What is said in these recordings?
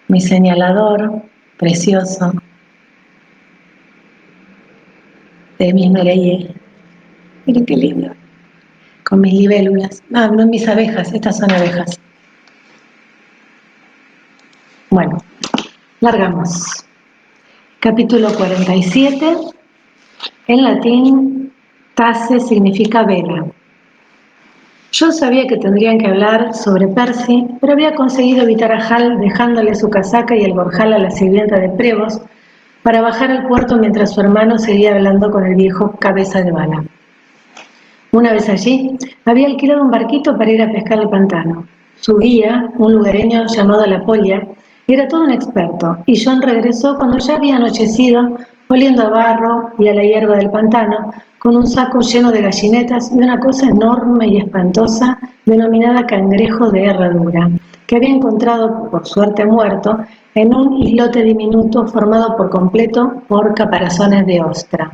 mi señalador precioso de mis mereyes. Miren qué lindo. Con mis libélulas. Ah, no mis abejas, estas son abejas. Bueno, largamos. Capítulo 47. En latín, tace significa vela. Yo sabía que tendrían que hablar sobre Percy, pero había conseguido evitar a Hal dejándole su casaca y el gorjal a la sirvienta de Prevost para bajar al puerto mientras su hermano seguía hablando con el viejo cabeza de bala. Una vez allí, había alquilado un barquito para ir a pescar al pantano. Su guía, un lugareño llamado La Polla, era todo un experto, y John regresó cuando ya había anochecido, oliendo a barro y a la hierba del pantano, con un saco lleno de gallinetas y una cosa enorme y espantosa denominada cangrejo de herradura, que había encontrado, por suerte muerto, en un islote diminuto formado por completo por caparazones de ostra.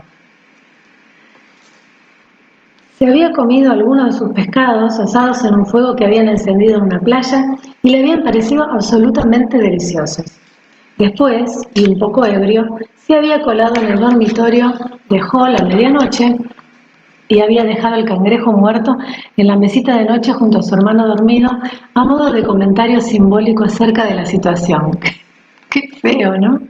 Se había comido algunos de sus pescados asados en un fuego que habían encendido en una playa y le habían parecido absolutamente deliciosos. Después, y un poco ebrio, se había colado en el dormitorio de Hall a medianoche y había dejado el cangrejo muerto en la mesita de noche junto a su hermano dormido a modo de comentario simbólico acerca de la situación. Qué feo, ¿no?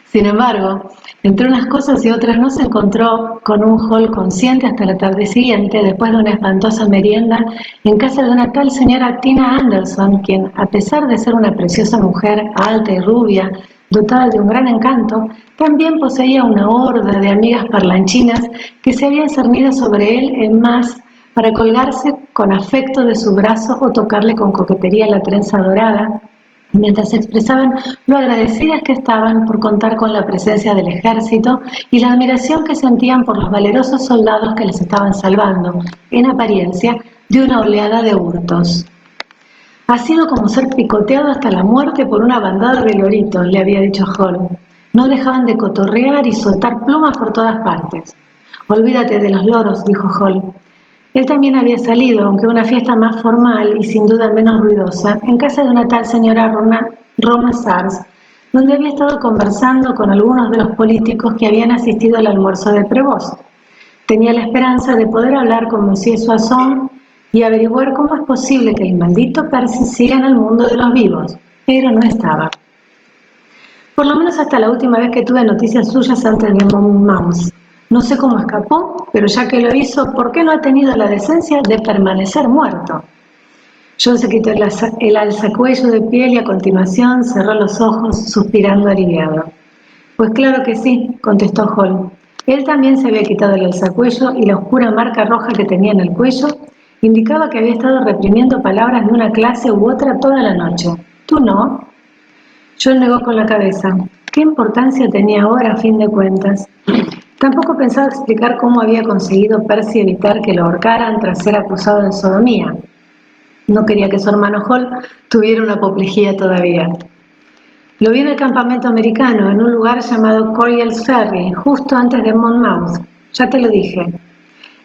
Sin embargo, entre unas cosas y otras no se encontró con un Hall consciente hasta la tarde siguiente, después de una espantosa merienda en casa de una tal señora Tina Anderson, quien, a pesar de ser una preciosa mujer alta y rubia, dotada de un gran encanto, también poseía una horda de amigas parlanchinas que se habían cernido sobre él en más para colgarse con afecto de su brazo o tocarle con coquetería la trenza dorada, mientras expresaban lo agradecidas que estaban por contar con la presencia del ejército y la admiración que sentían por los valerosos soldados que les estaban salvando, en apariencia, de una oleada de hurtos. Ha sido como ser picoteado hasta la muerte por una bandada de loritos, le había dicho Hall. No dejaban de cotorrear y soltar plumas por todas partes. Olvídate de los loros, dijo Hall. Él también había salido, aunque una fiesta más formal y sin duda menos ruidosa, en casa de una tal señora Roma Sars, donde había estado conversando con algunos de los políticos que habían asistido al almuerzo de Prevost. Tenía la esperanza de poder hablar con Monsieur Soissons y averiguar cómo es posible que el maldito Percy siga en el mundo de los vivos, pero no estaba. Por lo menos hasta la última vez que tuve noticias suyas antes de Monmouth. No sé cómo escapó, pero ya que lo hizo, ¿por qué no ha tenido la decencia de permanecer muerto? John se quitó el alzacuello de piel y a continuación cerró los ojos, suspirando aliviado. Pues claro que sí, contestó Hall. Él también se había quitado el alzacuello y la oscura marca roja que tenía en el cuello indicaba que había estado reprimiendo palabras de una clase u otra toda la noche. ¿Tú no? John negó con la cabeza. ¿Qué importancia tenía ahora a fin de cuentas? Tampoco pensaba explicar cómo había conseguido Percy evitar que lo ahorcaran tras ser acusado de sodomía. No quería que su hermano Hall tuviera una apoplejía todavía. Lo vi en el campamento americano, en un lugar llamado Coryell's Ferry, justo antes de Monmouth. Ya te lo dije.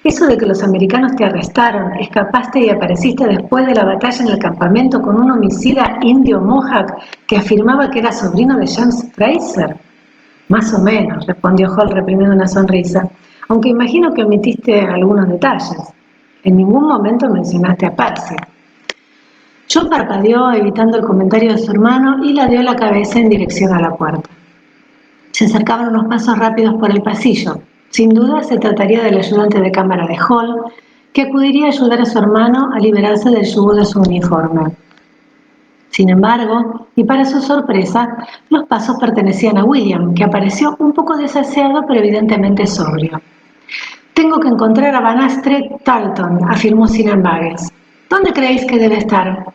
Eso de que los americanos te arrestaron, escapaste y apareciste después de la batalla en el campamento con un homicida indio Mohawk que afirmaba que era sobrino de James Fraser. Más o menos, respondió Hall reprimiendo una sonrisa, aunque imagino que omitiste algunos detalles. En ningún momento mencionaste a Percy. John parpadeó evitando el comentario de su hermano y ladeó la cabeza en dirección a la puerta. Se acercaban unos pasos rápidos por el pasillo. Sin duda se trataría del ayudante de cámara de Hall, que acudiría a ayudar a su hermano a liberarse del yugo de su uniforme. Sin embargo, y para su sorpresa, los pasos pertenecían a William, que apareció un poco desaseado pero evidentemente sobrio. «Tengo que encontrar a Banastre Tarleton», afirmó sin embagues. «¿Dónde creéis que debe estar?»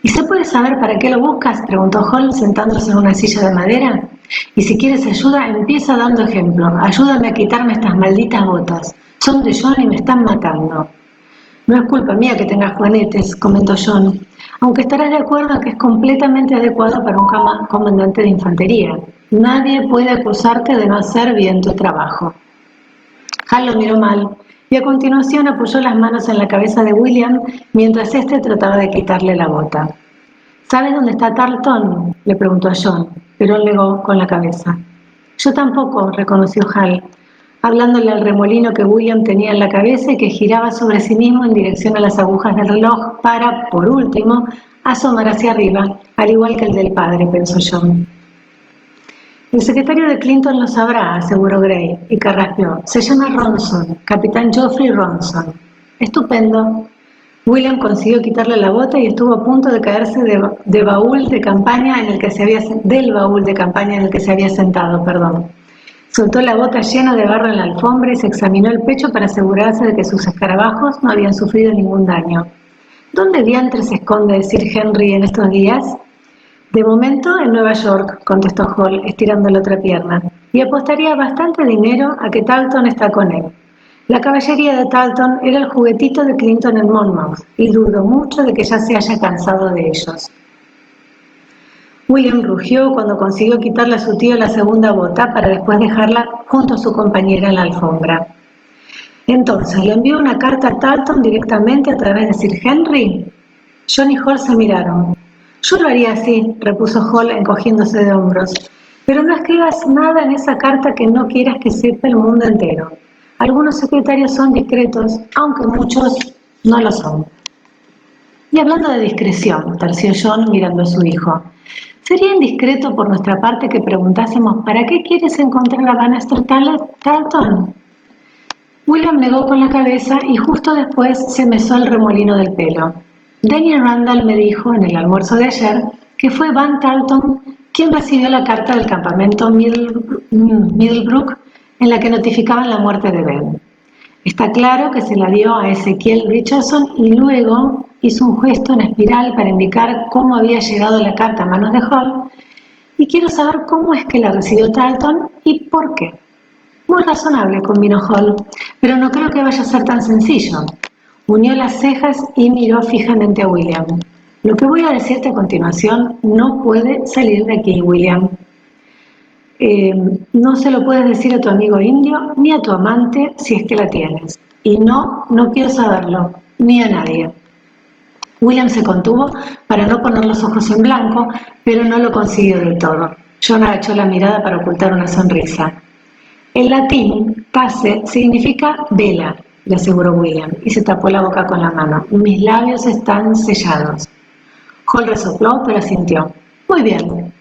«¿Y se puede saber para qué lo buscas?», preguntó Hall sentándose en una silla de madera. «Y si quieres ayuda, empieza dando ejemplo. Ayúdame a quitarme estas malditas botas. Son de John y me están matando». «No es culpa mía que tengas juanetes», comentó John, «aunque estarás de acuerdo en que es completamente adecuado para un comandante de infantería. Nadie puede acusarte de no hacer bien tu trabajo». Hal lo miró mal y a continuación apoyó las manos en la cabeza de William mientras éste trataba de quitarle la bota. ¿Sabes dónde está Tarleton?, le preguntó a John, pero él negó con la cabeza. Yo tampoco, reconoció Hal, hablándole al remolino que William tenía en la cabeza y que giraba sobre sí mismo en dirección a las agujas del reloj para, por último, asomar hacia arriba, al igual que el del padre, pensó John. El secretario de Clinton lo sabrá, aseguró Gray, y carraspeó. Se llama Ronson, capitán Geoffrey Ronson. Estupendo. William consiguió quitarle la bota y estuvo a punto de caerse del baúl de campaña en el que se había sentado. Soltó la bota llena de barro en la alfombra y se examinó el pecho para asegurarse de que sus escarabajos no habían sufrido ningún daño. ¿Dónde diantres se esconde Sir Henry en estos días? De momento en Nueva York, contestó Hall, estirando la otra pierna, y apostaría bastante dinero a que Tarleton está con él. La caballería de Tarleton era el juguetito de Clinton en Monmouth, y dudo mucho de que ya se haya cansado de ellos. William rugió cuando consiguió quitarle a su tío la segunda bota para después dejarla junto a su compañera en la alfombra. Entonces, ¿le envió una carta a Tarleton directamente a través de Sir Henry? John y Hall se miraron. Yo lo haría así, repuso Hall encogiéndose de hombros, pero no escribas nada en esa carta que no quieras que sepa el mundo entero. Algunos secretarios son discretos, aunque muchos no lo son. Y hablando de discreción, terció John mirando a su hijo, ¿sería indiscreto por nuestra parte que preguntásemos ¿para qué quieres encontrar a Bannister Tarleton? William negó con la cabeza y justo después se mesó el remolino del pelo. Daniel Randall me dijo en el almuerzo de ayer que fue Van Tarleton quien recibió la carta del campamento Middlebrook en la que notificaban la muerte de Ben. Está claro que se la dio a Ezekiel Richardson y luego hizo un gesto en espiral para indicar cómo había llegado la carta a manos de Hall y quiero saber cómo es que la recibió Tarleton y por qué. Muy razonable, convino Hall, pero no creo que vaya a ser tan sencillo. Unió las cejas y miró fijamente a William. Lo que voy a decirte a continuación no puede salir de aquí, William. No se lo puedes decir a tu amigo indio ni a tu amante si es que la tienes. Y no quiero saberlo, ni a nadie. William se contuvo para no poner los ojos en blanco, pero no lo consiguió del todo. John agachó la mirada para ocultar una sonrisa. En latín, pace significa vela, le aseguró William, y se tapó la boca con la mano. Mis labios están sellados. Hall resopló, pero asintió. Muy bien.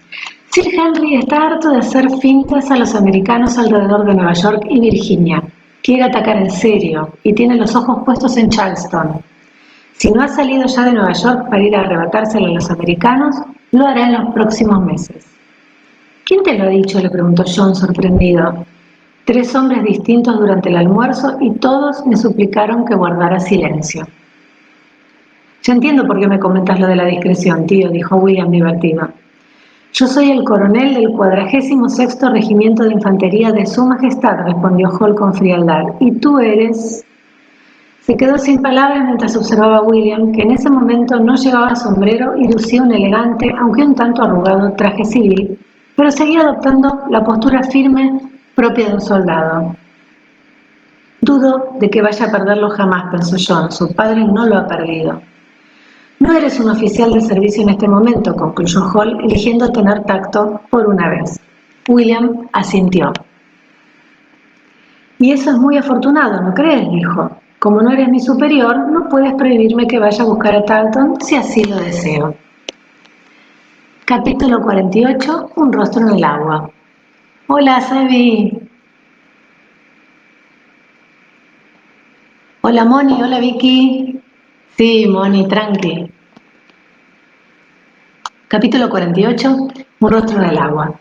Sir Henry está harto de hacer fintas a los americanos alrededor de Nueva York y Virginia. Quiere atacar en serio y tiene los ojos puestos en Charleston. Si no ha salido ya de Nueva York para ir a arrebatárselo a los americanos, lo hará en los próximos meses. ¿Quién te lo ha dicho?, le preguntó John sorprendido. 3 hombres distintos durante el almuerzo y todos me suplicaron que guardara silencio. Ya entiendo por qué me comentas lo de la discreción, tío, dijo William divertido. Yo soy el coronel del 46º Regimiento de Infantería de Su Majestad, respondió Hall con frialdad, y tú eres... Se quedó sin palabras mientras observaba a William, que en ese momento no llevaba sombrero y lucía un elegante, aunque un tanto arrugado, traje civil, pero seguía adoptando la postura firme propia de un soldado. Dudo de que vaya a perderlo jamás, pensó John, su padre no lo ha perdido. No eres un oficial de servicio en este momento, concluyó Hall, eligiendo tener tacto por una vez. William asintió. Y eso es muy afortunado, ¿no crees?, dijo. Como no eres mi superior, no puedes prohibirme que vaya a buscar a Tarleton si así lo deseo. Capítulo 48, un rostro en el agua. Hola, Sabi. Hola, Moni. Hola, Vicky. Sí, Moni, tranqui. Capítulo 48, un rostro en el agua.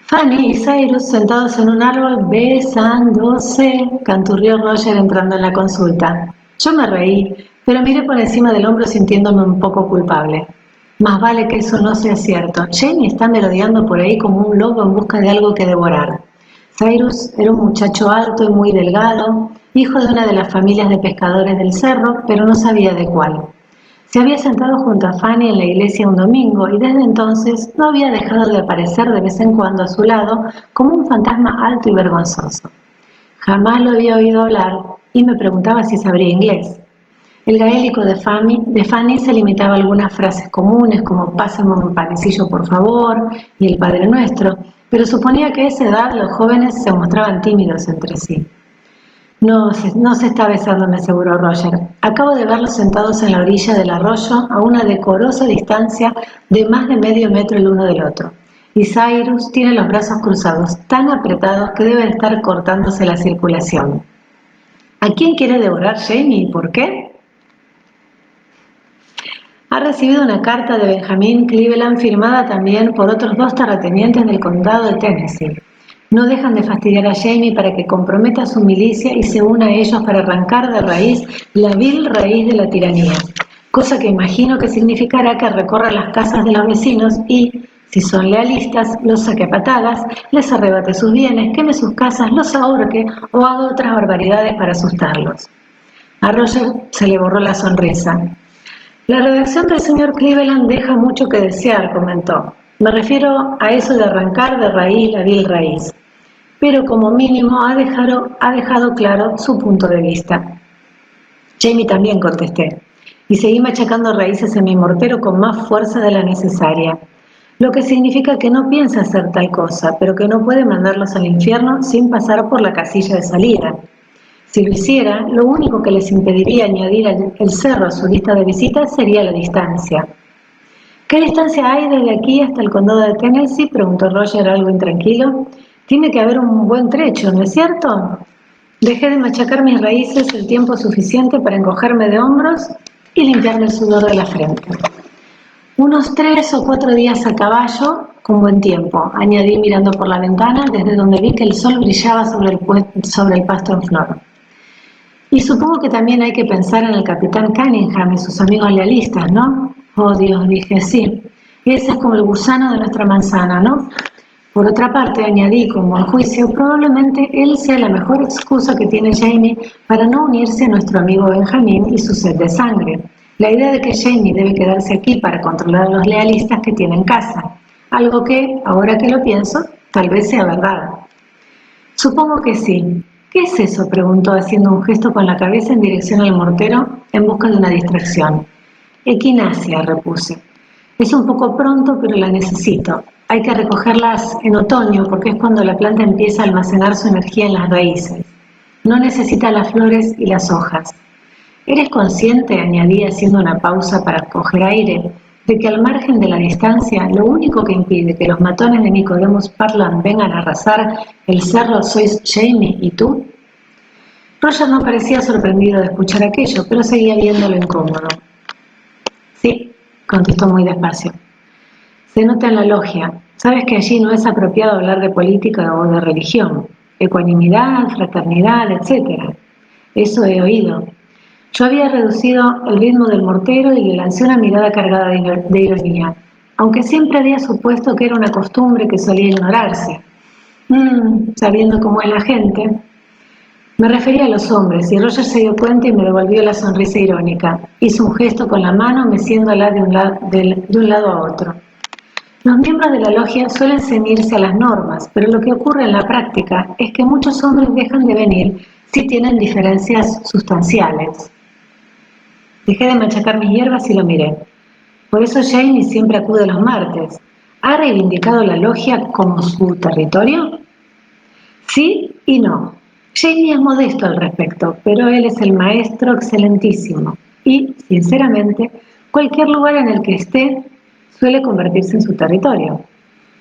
Fanny y Cyrus sentados en un árbol besándose, canturrió Roger entrando en la consulta. Yo me reí, pero miré por encima del hombro sintiéndome un poco culpable. Más vale que eso no sea cierto. Jamie está merodeando por ahí como un lobo en busca de algo que devorar. Cyrus era un muchacho alto y muy delgado, hijo de una de las familias de pescadores del cerro, pero no sabía de cuál. Se había sentado junto a Fanny en la iglesia un domingo y desde entonces no había dejado de aparecer de vez en cuando a su lado como un fantasma alto y vergonzoso. Jamás lo había oído hablar y me preguntaba si sabría inglés. El gaélico de Fanny se limitaba a algunas frases comunes como "pásame un panecillo por favor" y el Padre Nuestro, pero suponía que a esa edad los jóvenes se mostraban tímidos entre sí. No se está besando, me aseguró Roger. Acabo de verlos sentados en la orilla del arroyo a una decorosa distancia de más de medio metro el uno del otro. Y Cyrus tiene los brazos cruzados tan apretados que debe estar cortándose la circulación. ¿A quién quiere devorar Jamie y por qué? Ha recibido una carta de Benjamin Cleveland firmada también por otros 2 terratenientes del condado de Tennessee. No dejan de fastidiar a Jamie para que comprometa a su milicia y se una a ellos para arrancar de raíz la vil raíz de la tiranía, cosa que imagino que significará que recorra las casas de los vecinos y, si son lealistas, los saque a patadas, les arrebate sus bienes, queme sus casas, los ahorque o haga otras barbaridades para asustarlos. A Roger se le borró la sonrisa. La redacción del señor Cleveland deja mucho que desear, comentó. Me refiero a eso de arrancar de raíz la vil raíz. Pero como mínimo ha dejado claro su punto de vista. Jamie también, contesté, y seguí machacando raíces en mi mortero con más fuerza de la necesaria, lo que significa que no piensa hacer tal cosa, pero que no puede mandarlos al infierno sin pasar por la casilla de salida. Si lo hiciera, lo único que les impediría añadir el cerro a su lista de visitas sería la distancia. ¿Qué distancia hay desde aquí hasta el condado de Tennessee?, preguntó Roger algo intranquilo. Tiene que haber un buen trecho, ¿no es cierto? Dejé de machacar mis raíces el tiempo suficiente para encogerme de hombros y limpiarme el sudor de la frente. Unos 3 o 4 días a caballo, con buen tiempo, añadí mirando por la ventana desde donde vi que el sol brillaba sobre el pasto en flor. Y supongo que también hay que pensar en el capitán Cunningham y sus amigos lealistas, ¿no? Oh Dios, dije, sí. Ese es como el gusano de nuestra manzana, ¿no? Por otra parte, añadí con buen juicio, probablemente él sea la mejor excusa que tiene Jamie para no unirse a nuestro amigo Benjamin y su sed de sangre. La idea de que Jamie debe quedarse aquí para controlar a los lealistas que tiene en casa. Algo que, ahora que lo pienso, tal vez sea verdad. Supongo que sí. ¿Qué es eso?, preguntó haciendo un gesto con la cabeza en dirección al mortero en busca de una distracción. Equinacia, repuse. Es un poco pronto, pero la necesito. Hay que recogerlas en otoño porque es cuando la planta empieza a almacenar su energía en las raíces. No necesita las flores y las hojas. ¿Eres consciente?, añadí haciendo una pausa para coger aire, de que al margen de la distancia, lo único que impide que los matones de Nicodemus Parlan vengan a arrasar el cerro sois Jamie y tú? Roger no parecía sorprendido de escuchar aquello, pero seguía viéndolo incómodo. Sí, contestó muy despacio. Se nota en la logia. Sabes que allí no es apropiado hablar de política o de religión, ecuanimidad, fraternidad, etc. Eso he oído. Yo había reducido el ritmo del mortero y le lancé una mirada cargada de ironía, aunque siempre había supuesto que era una costumbre que solía ignorarse. Sabiendo cómo es la gente. Me refería a los hombres, y Roger se dio cuenta y me devolvió la sonrisa irónica. Hizo un gesto con la mano, meciéndola de un lado a otro. Los miembros de la logia suelen ceñirse a las normas, pero lo que ocurre en la práctica es que muchos hombres dejan de venir si tienen diferencias sustanciales. Dejé de machacar mis hierbas y lo miré. Por eso Jamie siempre acude los martes. ¿Ha reivindicado la logia como su territorio? Sí y no. Jamie es modesto al respecto, pero él es el maestro excelentísimo y, sinceramente, cualquier lugar en el que esté suele convertirse en su territorio.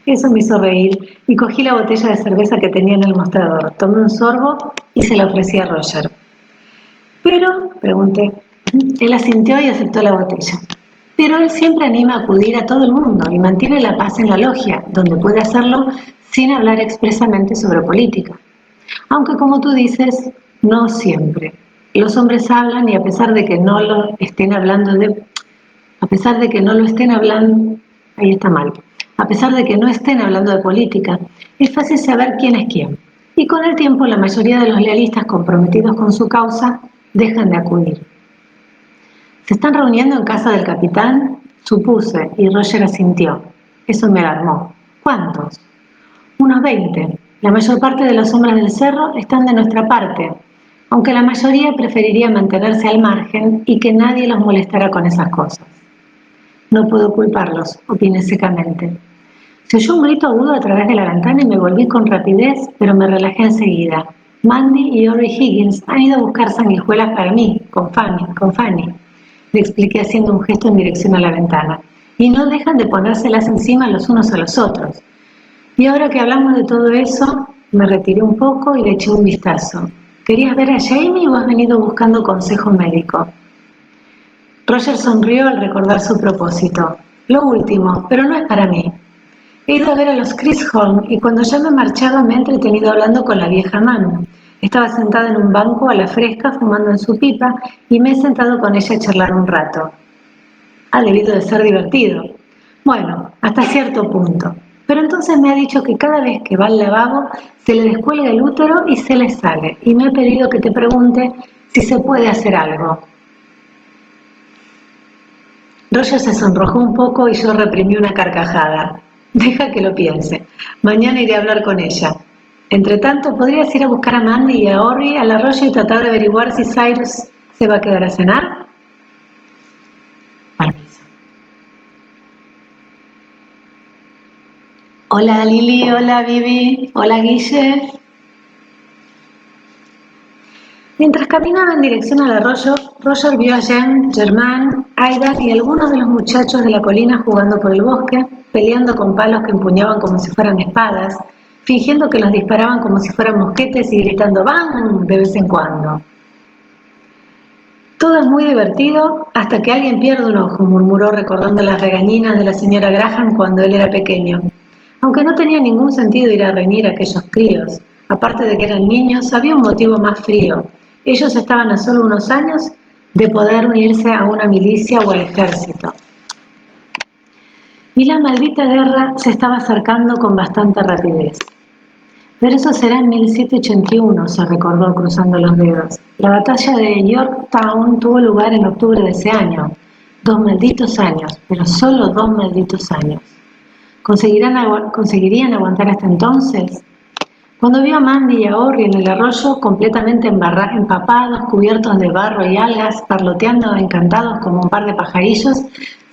Eso me hizo reír y cogí la botella de cerveza que tenía en el mostrador, tomé un sorbo y se la ofrecí a Roger. ¿Pero? Pregunté. Él asintió y aceptó la botella. Pero él siempre anima a acudir a todo el mundo y mantiene la paz en la logia, donde puede hacerlo sin hablar expresamente sobre política. Aunque, como tú dices, no siempre. Los hombres hablan y a pesar de que no lo estén hablando de... A pesar de que no lo estén hablando... Ahí está mal. A pesar de que no estén hablando de política, es fácil saber quién es quién. Y con el tiempo la mayoría de los lealistas comprometidos con su causa dejan de acudir. ¿Se están reuniendo en casa del capitán? Supuse, y Roger asintió. Eso me alarmó. ¿Cuántos? Unos 20. La mayor parte de los hombres del cerro están de nuestra parte, aunque la mayoría preferiría mantenerse al margen y que nadie los molestara con esas cosas. No puedo culparlos, opiné secamente. Se oyó un grito agudo a través de la ventana y me volví con rapidez, pero me relajé enseguida. Mandy y Ori Higgins han ido a buscar sanguijuelas para mí, con Fanny, le expliqué haciendo un gesto en dirección a la ventana. Y no dejan de ponérselas encima los unos a los otros. Y ahora que hablamos de todo eso, me retiré un poco y le eché un vistazo. ¿Querías ver a Jamie o has venido buscando consejo médico? Roger sonrió al recordar su propósito. Lo último, pero no es para mí. He ido a ver a los Chisholm y cuando ya me marchaba me he entretenido hablando con la vieja Manu. Estaba sentada en un banco a la fresca fumando en su pipa y me he sentado con ella a charlar un rato. Ha debido de ser divertido. Bueno, hasta cierto punto. Pero entonces me ha dicho que cada vez que va al lavabo se le descuelga el útero y se le sale. Y me ha pedido que te pregunte si se puede hacer algo. Roger se sonrojó un poco y yo reprimí una carcajada. Deja que lo piense. Mañana iré a hablar con ella. Entre tanto, ¿podrías ir a buscar a Mandy y a Ori al arroyo y tratar de averiguar si Cyrus se va a quedar a cenar? Permiso. Hola Lili, hola Vivi, hola Guille. Mientras caminaba en dirección al arroyo, Roger vio a Jen, Germain, Aidan y algunos de los muchachos de la colina jugando por el bosque, peleando con palos que empuñaban como si fueran espadas, fingiendo que los disparaban como si fueran mosquetes y gritando ¡bam! De vez en cuando. Todo es muy divertido hasta que alguien pierde un ojo, murmuró recordando las regañinas de la señora Graham cuando él era pequeño. Aunque no tenía ningún sentido ir a reñir a aquellos críos, aparte de que eran niños, había un motivo más frío. Ellos estaban a solo unos años de poder unirse a una milicia o al ejército. Y la maldita guerra se estaba acercando con bastante rapidez. Pero eso será en 1781, se recordó cruzando los dedos. La batalla de Yorktown tuvo lugar en octubre de ese año. 2 malditos años, pero solo 2 malditos años. ¿Conseguirían aguantar hasta entonces? Cuando vio a Mandy y a Ori en el arroyo, completamente empapados, cubiertos de barro y algas, parloteando encantados como un par de pajarillos,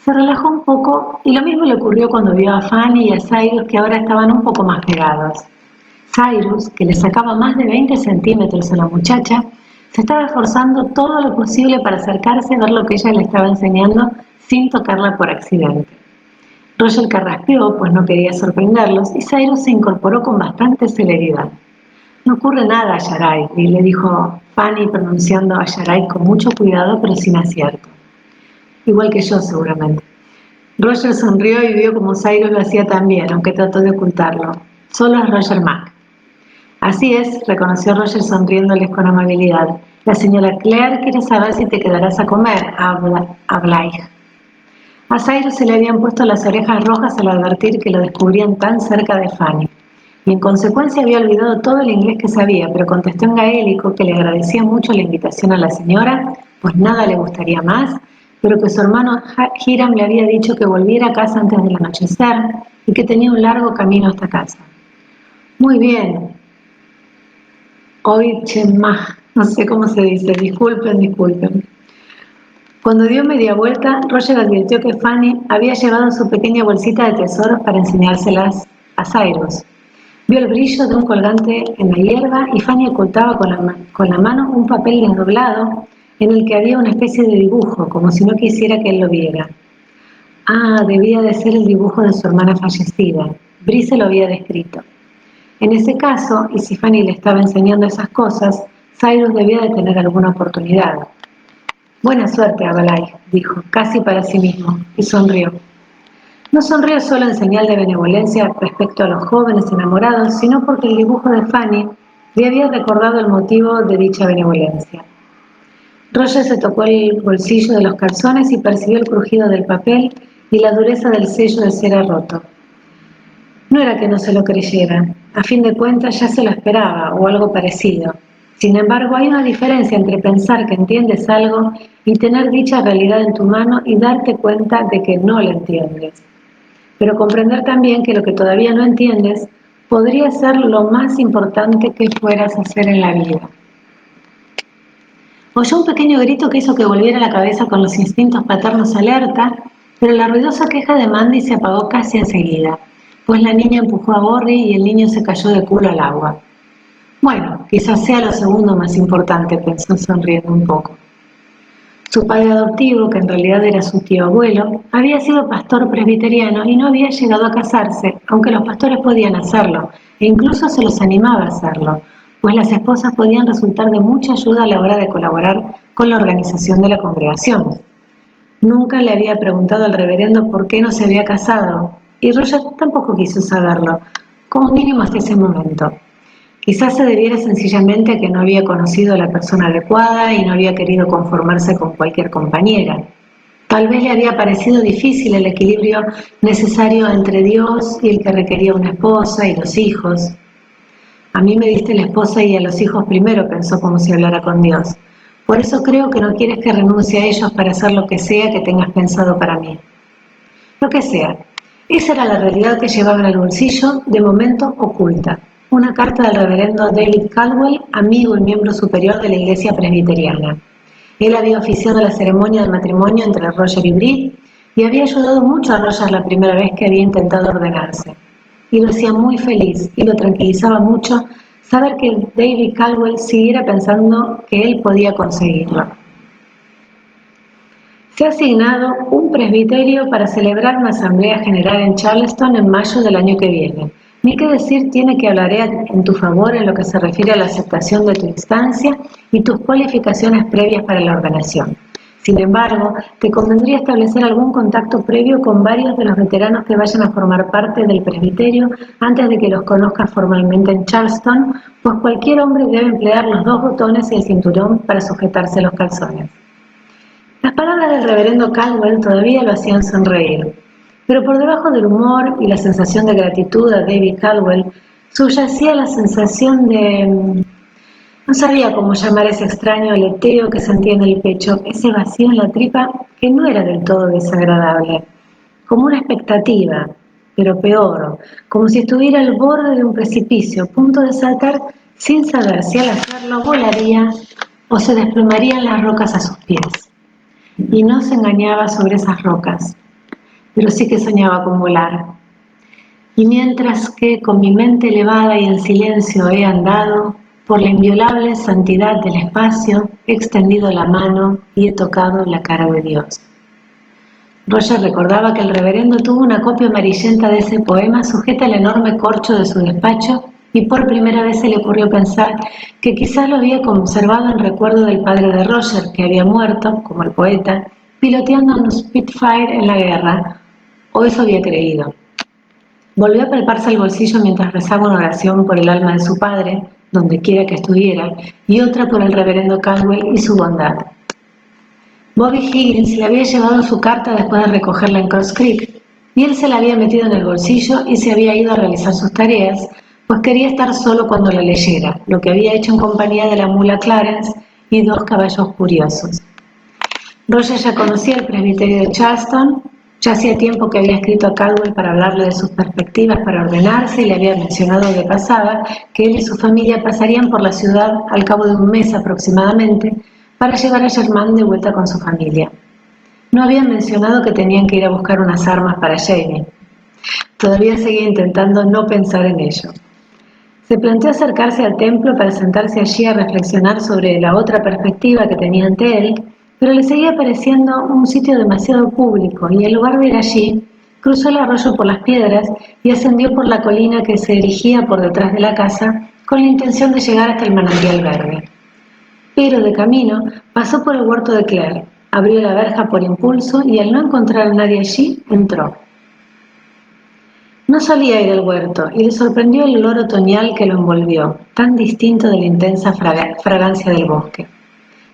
se relajó un poco y lo mismo le ocurrió cuando vio a Fanny y a Cyrus, que ahora estaban un poco más pegados. Cyrus, que le sacaba más de 20 centímetros a la muchacha, se estaba esforzando todo lo posible para acercarse a ver lo que ella le estaba enseñando sin tocarla por accidente. Roger carraspeó, pues no quería sorprenderlos, y Cyrus se incorporó con bastante celeridad. No ocurre nada, Yarai, y le dijo Fanny pronunciando a Yarai con mucho cuidado pero sin acierto. Igual que yo, seguramente. Roger sonrió y vio como Cyrus lo hacía también, aunque trató de ocultarlo. Solo es Roger Mack. Así es, reconoció Roger sonriéndoles con amabilidad. La señora Claire quiere saber si te quedarás a comer, a Blythe. A Cyrus se le habían puesto las orejas rojas al advertir que lo descubrían tan cerca de Fanny, y en consecuencia había olvidado todo el inglés que sabía, pero contestó en gaélico que le agradecía mucho la invitación a la señora, pues nada le gustaría más, pero que su hermano Hiram le había dicho que volviera a casa antes del anochecer y que tenía un largo camino hasta casa. Muy bien. Oichemach, no sé cómo se dice, disculpen. Cuando dio media vuelta, Roger advirtió que Fanny había llevado su pequeña bolsita de tesoros para enseñárselas a Cyrus. Vio el brillo de un colgante en la hierba y Fanny ocultaba con la mano un papel desdoblado en el que había una especie de dibujo, como si no quisiera que él lo viera. Ah, debía de ser el dibujo de su hermana fallecida. Brice lo había descrito. En ese caso, y si Fanny le estaba enseñando esas cosas, Cyrus debía de tener alguna oportunidad. Buena suerte, Abalai, dijo, casi para sí mismo, y sonrió. No sonrió solo en señal de benevolencia respecto a los jóvenes enamorados, sino porque el dibujo de Fanny le había recordado el motivo de dicha benevolencia. Roger se tocó el bolsillo de los calzones y percibió el crujido del papel y la dureza del sello de cera roto. No era que no se lo creyera, a fin de cuentas ya se lo esperaba, o algo parecido. Sin embargo, hay una diferencia entre pensar que entiendes algo y tener dicha realidad en tu mano y darte cuenta de que no la entiendes. Pero comprender también que lo que todavía no entiendes podría ser lo más importante que fueras a hacer en la vida. Oyó un pequeño grito que hizo que volviera la cabeza con los instintos paternos alerta, pero la ruidosa queja de Mandy se apagó casi enseguida, pues la niña empujó a Borri y el niño se cayó de culo al agua. Bueno, quizás sea lo segundo más importante, pensó sonriendo un poco. Su padre adoptivo, que en realidad era su tío abuelo, había sido pastor presbiteriano y no había llegado a casarse, aunque los pastores podían hacerlo, e incluso se los animaba a hacerlo, pues las esposas podían resultar de mucha ayuda a la hora de colaborar con la organización de la congregación. Nunca le había preguntado al reverendo por qué no se había casado, y Roger tampoco quiso saberlo, como mínimo hasta ese momento. Quizás se debiera sencillamente a que no había conocido a la persona adecuada y no había querido conformarse con cualquier compañera. Tal vez le había parecido difícil el equilibrio necesario entre Dios y el que requería una esposa y los hijos. A mí me diste la esposa y a los hijos primero, pensó como si hablara con Dios. Por eso creo que no quieres que renuncie a ellos para hacer lo que sea que tengas pensado para mí. Lo que sea. Esa era la realidad que llevaba en el bolsillo, de momento oculta. Una carta del reverendo David Caldwell, amigo y miembro superior de la iglesia presbiteriana. Él había oficiado la ceremonia del matrimonio entre Roger y Brit y había ayudado mucho a Roger la primera vez que había intentado ordenarse. Y lo hacía muy feliz y lo tranquilizaba mucho saber que David Caldwell siguiera pensando que él podía conseguirlo. Se ha asignado un presbiterio para celebrar una asamblea general en Charleston en mayo del año que viene. Ni qué decir tiene que hablaré en tu favor en lo que se refiere a la aceptación de tu instancia y tus cualificaciones previas para la ordenación. Sin embargo, te convendría establecer algún contacto previo con varios de los veteranos que vayan a formar parte del presbiterio antes de que los conozcas formalmente en Charleston, pues cualquier hombre debe emplear los 2 botones y el cinturón para sujetarse los calzones. Las palabras del reverendo Caldwell todavía lo hacían sonreír, pero por debajo del humor y la sensación de gratitud a David Caldwell subyacía la sensación de... No sabía cómo llamar ese extraño aleteo que sentía en el pecho, ese vacío en la tripa que no era del todo desagradable, como una expectativa, pero peor, como si estuviera al borde de un precipicio, a punto de saltar sin saber si al hacerlo volaría o se desplomarían las rocas a sus pies. Y no se engañaba sobre esas rocas, pero sí que soñaba con volar. Y mientras que con mi mente elevada y en silencio he andado, por la inviolable santidad del espacio, he extendido la mano y he tocado la cara de Dios. Roger recordaba que el reverendo tuvo una copia amarillenta de ese poema sujeta al enorme corcho de su despacho y por primera vez se le ocurrió pensar que quizás lo había conservado en recuerdo del padre de Roger, que había muerto, como el poeta, piloteando un Spitfire en la guerra, o eso había creído. Volvió a palparse el bolsillo mientras rezaba una oración por el alma de su padre, donde quiera que estuviera, y otra por el reverendo Caldwell y su bondad. Bobby Higgins le había llevado su carta después de recogerla en Cross Creek, y él se la había metido en el bolsillo y se había ido a realizar sus tareas, pues quería estar solo cuando la leyera, lo que había hecho en compañía de la mula Clarence y 2 caballos curiosos. Roger ya conocía el presbiterio de Charleston, ya hacía tiempo que había escrito a Caldwell para hablarle de sus perspectivas para ordenarse y le había mencionado de pasada que él y su familia pasarían por la ciudad al cabo de un mes aproximadamente para llevar a Germain de vuelta con su familia. No habían mencionado que tenían que ir a buscar unas armas para Jamie. Todavía seguía intentando no pensar en ello. Se planteó acercarse al templo para sentarse allí a reflexionar sobre la otra perspectiva que tenía ante él, pero le seguía pareciendo un sitio demasiado público y en lugar de ir allí, cruzó el arroyo por las piedras y ascendió por la colina que se erigía por detrás de la casa con la intención de llegar hasta el manantial verde. Pero de camino pasó por el huerto de Claire, abrió la verja por impulso y al no encontrar a nadie allí, entró. No solía ir al huerto y le sorprendió el olor otoñal que lo envolvió, tan distinto de la intensa fragancia del bosque.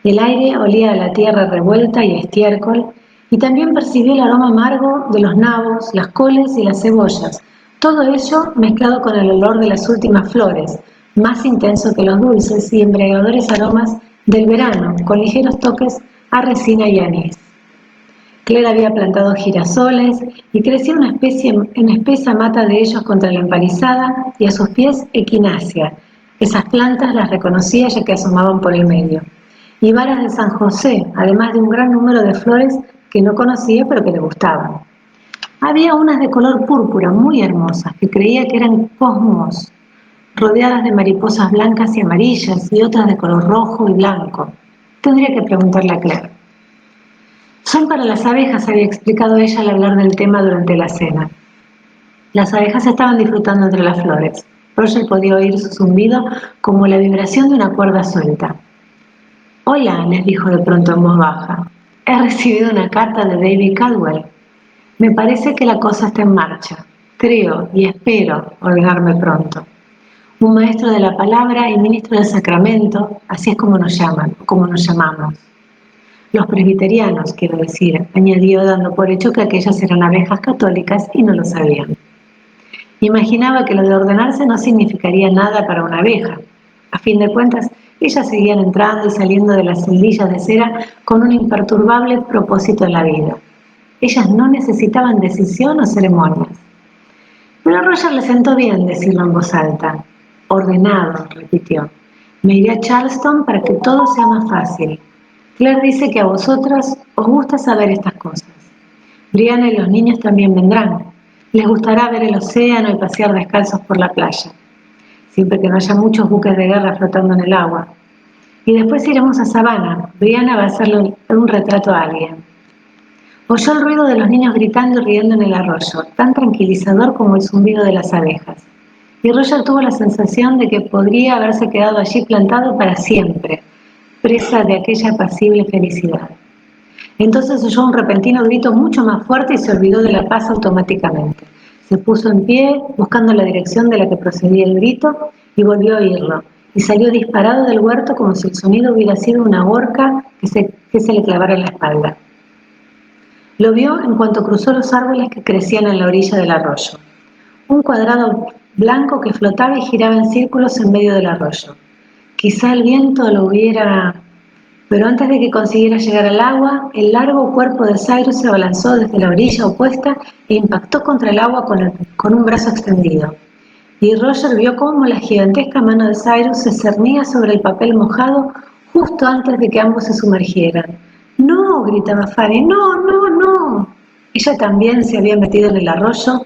El aire olía a la tierra revuelta y a estiércol, y también percibió el aroma amargo de los nabos, las coles y las cebollas, todo ello mezclado con el olor de las últimas flores, más intenso que los dulces y embriagadores aromas del verano, con ligeros toques a resina y anís. Claire había plantado girasoles y crecía una espesa mata de ellos contra la empalizada y a sus pies equinacia. Esas plantas las reconocía ya que asomaban por el medio. y varas de San José, además de un gran número de flores que no conocía pero que le gustaban. Había unas de color púrpura muy hermosas que creía que eran cosmos, rodeadas de mariposas blancas y amarillas, y otras de color rojo y blanco. Tendría que preguntarle a Claire. Son para las abejas, había explicado ella al hablar del tema durante la cena. Las abejas estaban disfrutando entre las flores. Roger podía oír su zumbido como la vibración de una cuerda suelta. «Hola», les dijo de pronto en voz baja. «He recibido una carta de David Caldwell. Me parece que la cosa está en marcha. Creo y espero ordenarme pronto. Un maestro de la palabra y ministro del sacramento, así es como nos llaman, como nos llamamos. Los presbiterianos, quiero decir», añadió dando por hecho que aquellas eran abejas católicas y no lo sabían. Imaginaba que lo de ordenarse no significaría nada para una abeja. A fin de cuentas, ellas seguían entrando y saliendo de las celdillas de cera con un imperturbable propósito en la vida. Ellas no necesitaban decisión o ceremonias. Pero a Roger le sentó bien decirlo en voz alta. «Ordenado», repitió. «Me iré a Charleston para que todo sea más fácil. Claire dice que a vosotras os gusta saber estas cosas. Brianna y los niños también vendrán. Les gustará ver el océano y pasear descalzos por la playa, siempre que no haya muchos buques de guerra flotando en el agua. Y después iremos a Savannah. Brianna va a hacerle un retrato a alguien». Oyó el ruido de los niños gritando y riendo en el arroyo, tan tranquilizador como el zumbido de las abejas. Y Roger tuvo la sensación de que podría haberse quedado allí plantado para siempre, presa de aquella apacible felicidad. Entonces oyó un repentino grito mucho más fuerte y se olvidó de la paz automáticamente. Se puso en pie, buscando la dirección de la que procedía el grito, y volvió a oírlo, y salió disparado del huerto como si el sonido hubiera sido una horca que se le clavara en la espalda. Lo vio en cuanto cruzó los árboles que crecían en la orilla del arroyo. Un cuadrado blanco que flotaba y giraba en círculos en medio del arroyo. Quizá el viento lo hubiera... Pero antes de que consiguiera llegar al agua, el largo cuerpo de Cyrus se abalanzó desde la orilla opuesta e impactó contra el agua con un brazo extendido. Y Roger vio cómo la gigantesca mano de Cyrus se cernía sobre el papel mojado justo antes de que ambos se sumergieran. «¡No!», gritaba Fanny. «¡No, no, no!». Ella también se había metido en el arroyo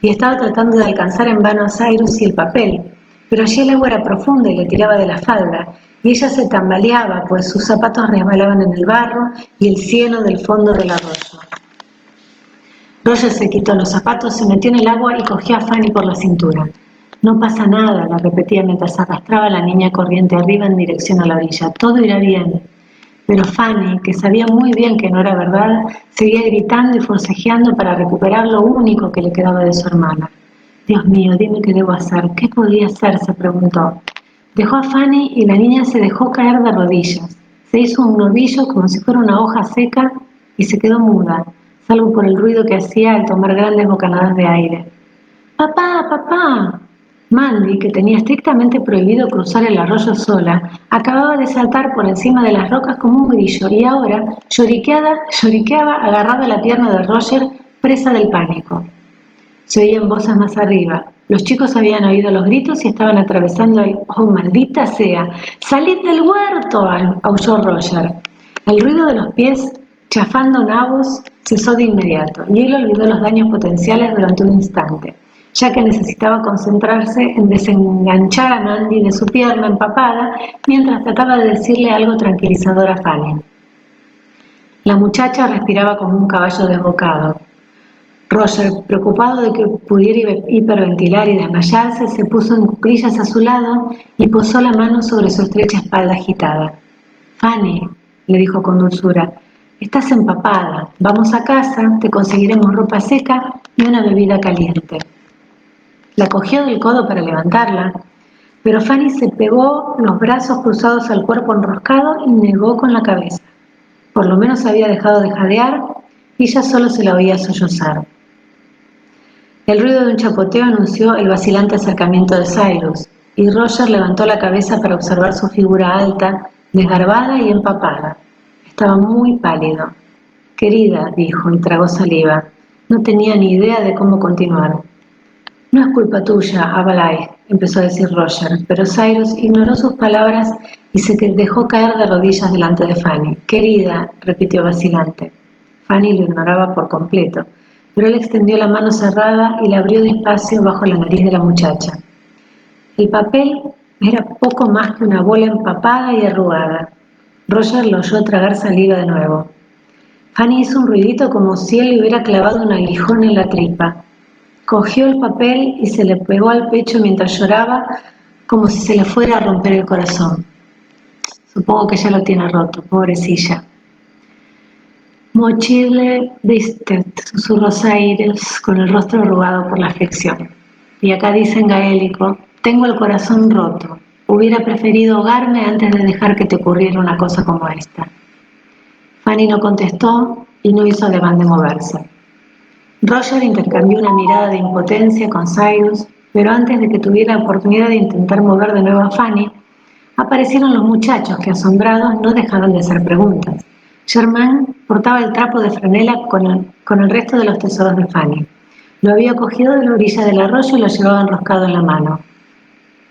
y estaba tratando de alcanzar en vano a Cyrus y el papel, pero allí el agua era profunda y le tiraba de la falda, y ella se tambaleaba, pues sus zapatos resbalaban en el barro y el cieno del fondo del arroyo. Roger se quitó los zapatos, se metió en el agua y cogió a Fanny por la cintura. «No pasa nada», la repetía mientras arrastraba a la niña corriente arriba en dirección a la orilla. «Todo irá bien». Pero Fanny, que sabía muy bien que no era verdad, seguía gritando y forcejeando para recuperar lo único que le quedaba de su hermana. «Dios mío, dime qué debo hacer. ¿Qué podía hacer?», se preguntó. Dejó a Fanny y la niña se dejó caer de rodillas. Se hizo un nudillo como si fuera una hoja seca y se quedó muda, salvo por el ruido que hacía al tomar grandes bocanadas de aire. «¡Papá, papá!». Mandy, que tenía estrictamente prohibido cruzar el arroyo sola, acababa de saltar por encima de las rocas como un grillo y ahora lloriqueaba agarrada a la pierna de Roger, presa del pánico. Se oían voces más arriba. Los chicos habían oído los gritos y estaban atravesando el... «¡Oh, maldita sea! ¡Salid del huerto!», aulló Roger. El ruido de los pies chafando nabos cesó de inmediato y él olvidó los daños potenciales durante un instante, ya que necesitaba concentrarse en desenganchar a Mandy de su pierna empapada mientras trataba de decirle algo tranquilizador a Fanny. La muchacha respiraba como un caballo desbocado. Roger, preocupado de que pudiera hiperventilar y desmayarse, se puso en cuclillas a su lado y posó la mano sobre su estrecha espalda agitada. «Fanny», le dijo con dulzura, «estás empapada. Vamos a casa, te conseguiremos ropa seca y una bebida caliente». La cogió del codo para levantarla, pero Fanny se pegó los brazos cruzados al cuerpo enroscado y negó con la cabeza. Por lo menos había dejado de jadear y ella solo se la oía sollozar. El ruido de un chapoteo anunció el vacilante acercamiento de Cyrus, y Roger levantó la cabeza para observar su figura alta, desgarbada y empapada. Estaba muy pálido. «Querida», dijo, y tragó saliva. No tenía ni idea de cómo continuar. «No es culpa tuya, Avalai», empezó a decir Roger, pero Cyrus ignoró sus palabras y se dejó caer de rodillas delante de Fanny. «Querida», repitió vacilante. Fanny lo ignoraba por completo, pero él extendió la mano cerrada y la abrió despacio bajo la nariz de la muchacha. El papel era poco más que una bola empapada y arrugada. Roger lo oyó tragar saliva de nuevo. Fanny hizo un ruidito como si él le hubiera clavado un aguijón en la tripa. Cogió el papel y se le pegó al pecho mientras lloraba, como si se le fuera a romper el corazón. Supongo que ya lo tiene roto, pobrecilla. «Mochile distet», susurró Cyrus con el rostro arrugado por la aflicción. Y acá dice en gaélico: «Tengo el corazón roto. Hubiera preferido ahogarme antes de dejar que te ocurriera una cosa como esta». Fanny no contestó y no hizo ademán de moverse. Roger intercambió una mirada de impotencia con Cyrus, pero antes de que tuviera la oportunidad de intentar mover de nuevo a Fanny, aparecieron los muchachos que, asombrados, no dejaron de hacer preguntas. Germain portaba el trapo de franela con el resto de los tesoros de Fanny. Lo había cogido de la orilla del arroyo y lo llevaba enroscado en la mano.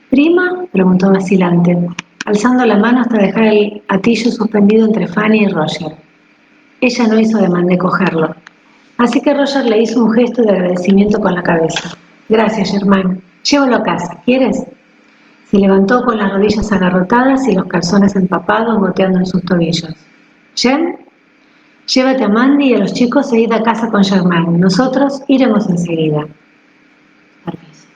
«¿Prima?», preguntó vacilante, alzando la mano hasta dejar el atillo suspendido entre Fanny y Roger. Ella no hizo ademán de cogerlo, así que Roger le hizo un gesto de agradecimiento con la cabeza. «Gracias, Germain. Llévalo a casa, ¿quieres?». Se levantó con las rodillas agarrotadas y los calzones empapados goteando en sus tobillos. «Jem, llévate a Mandy y a los chicos e id a casa con Germain. Nosotros iremos enseguida». Permiso.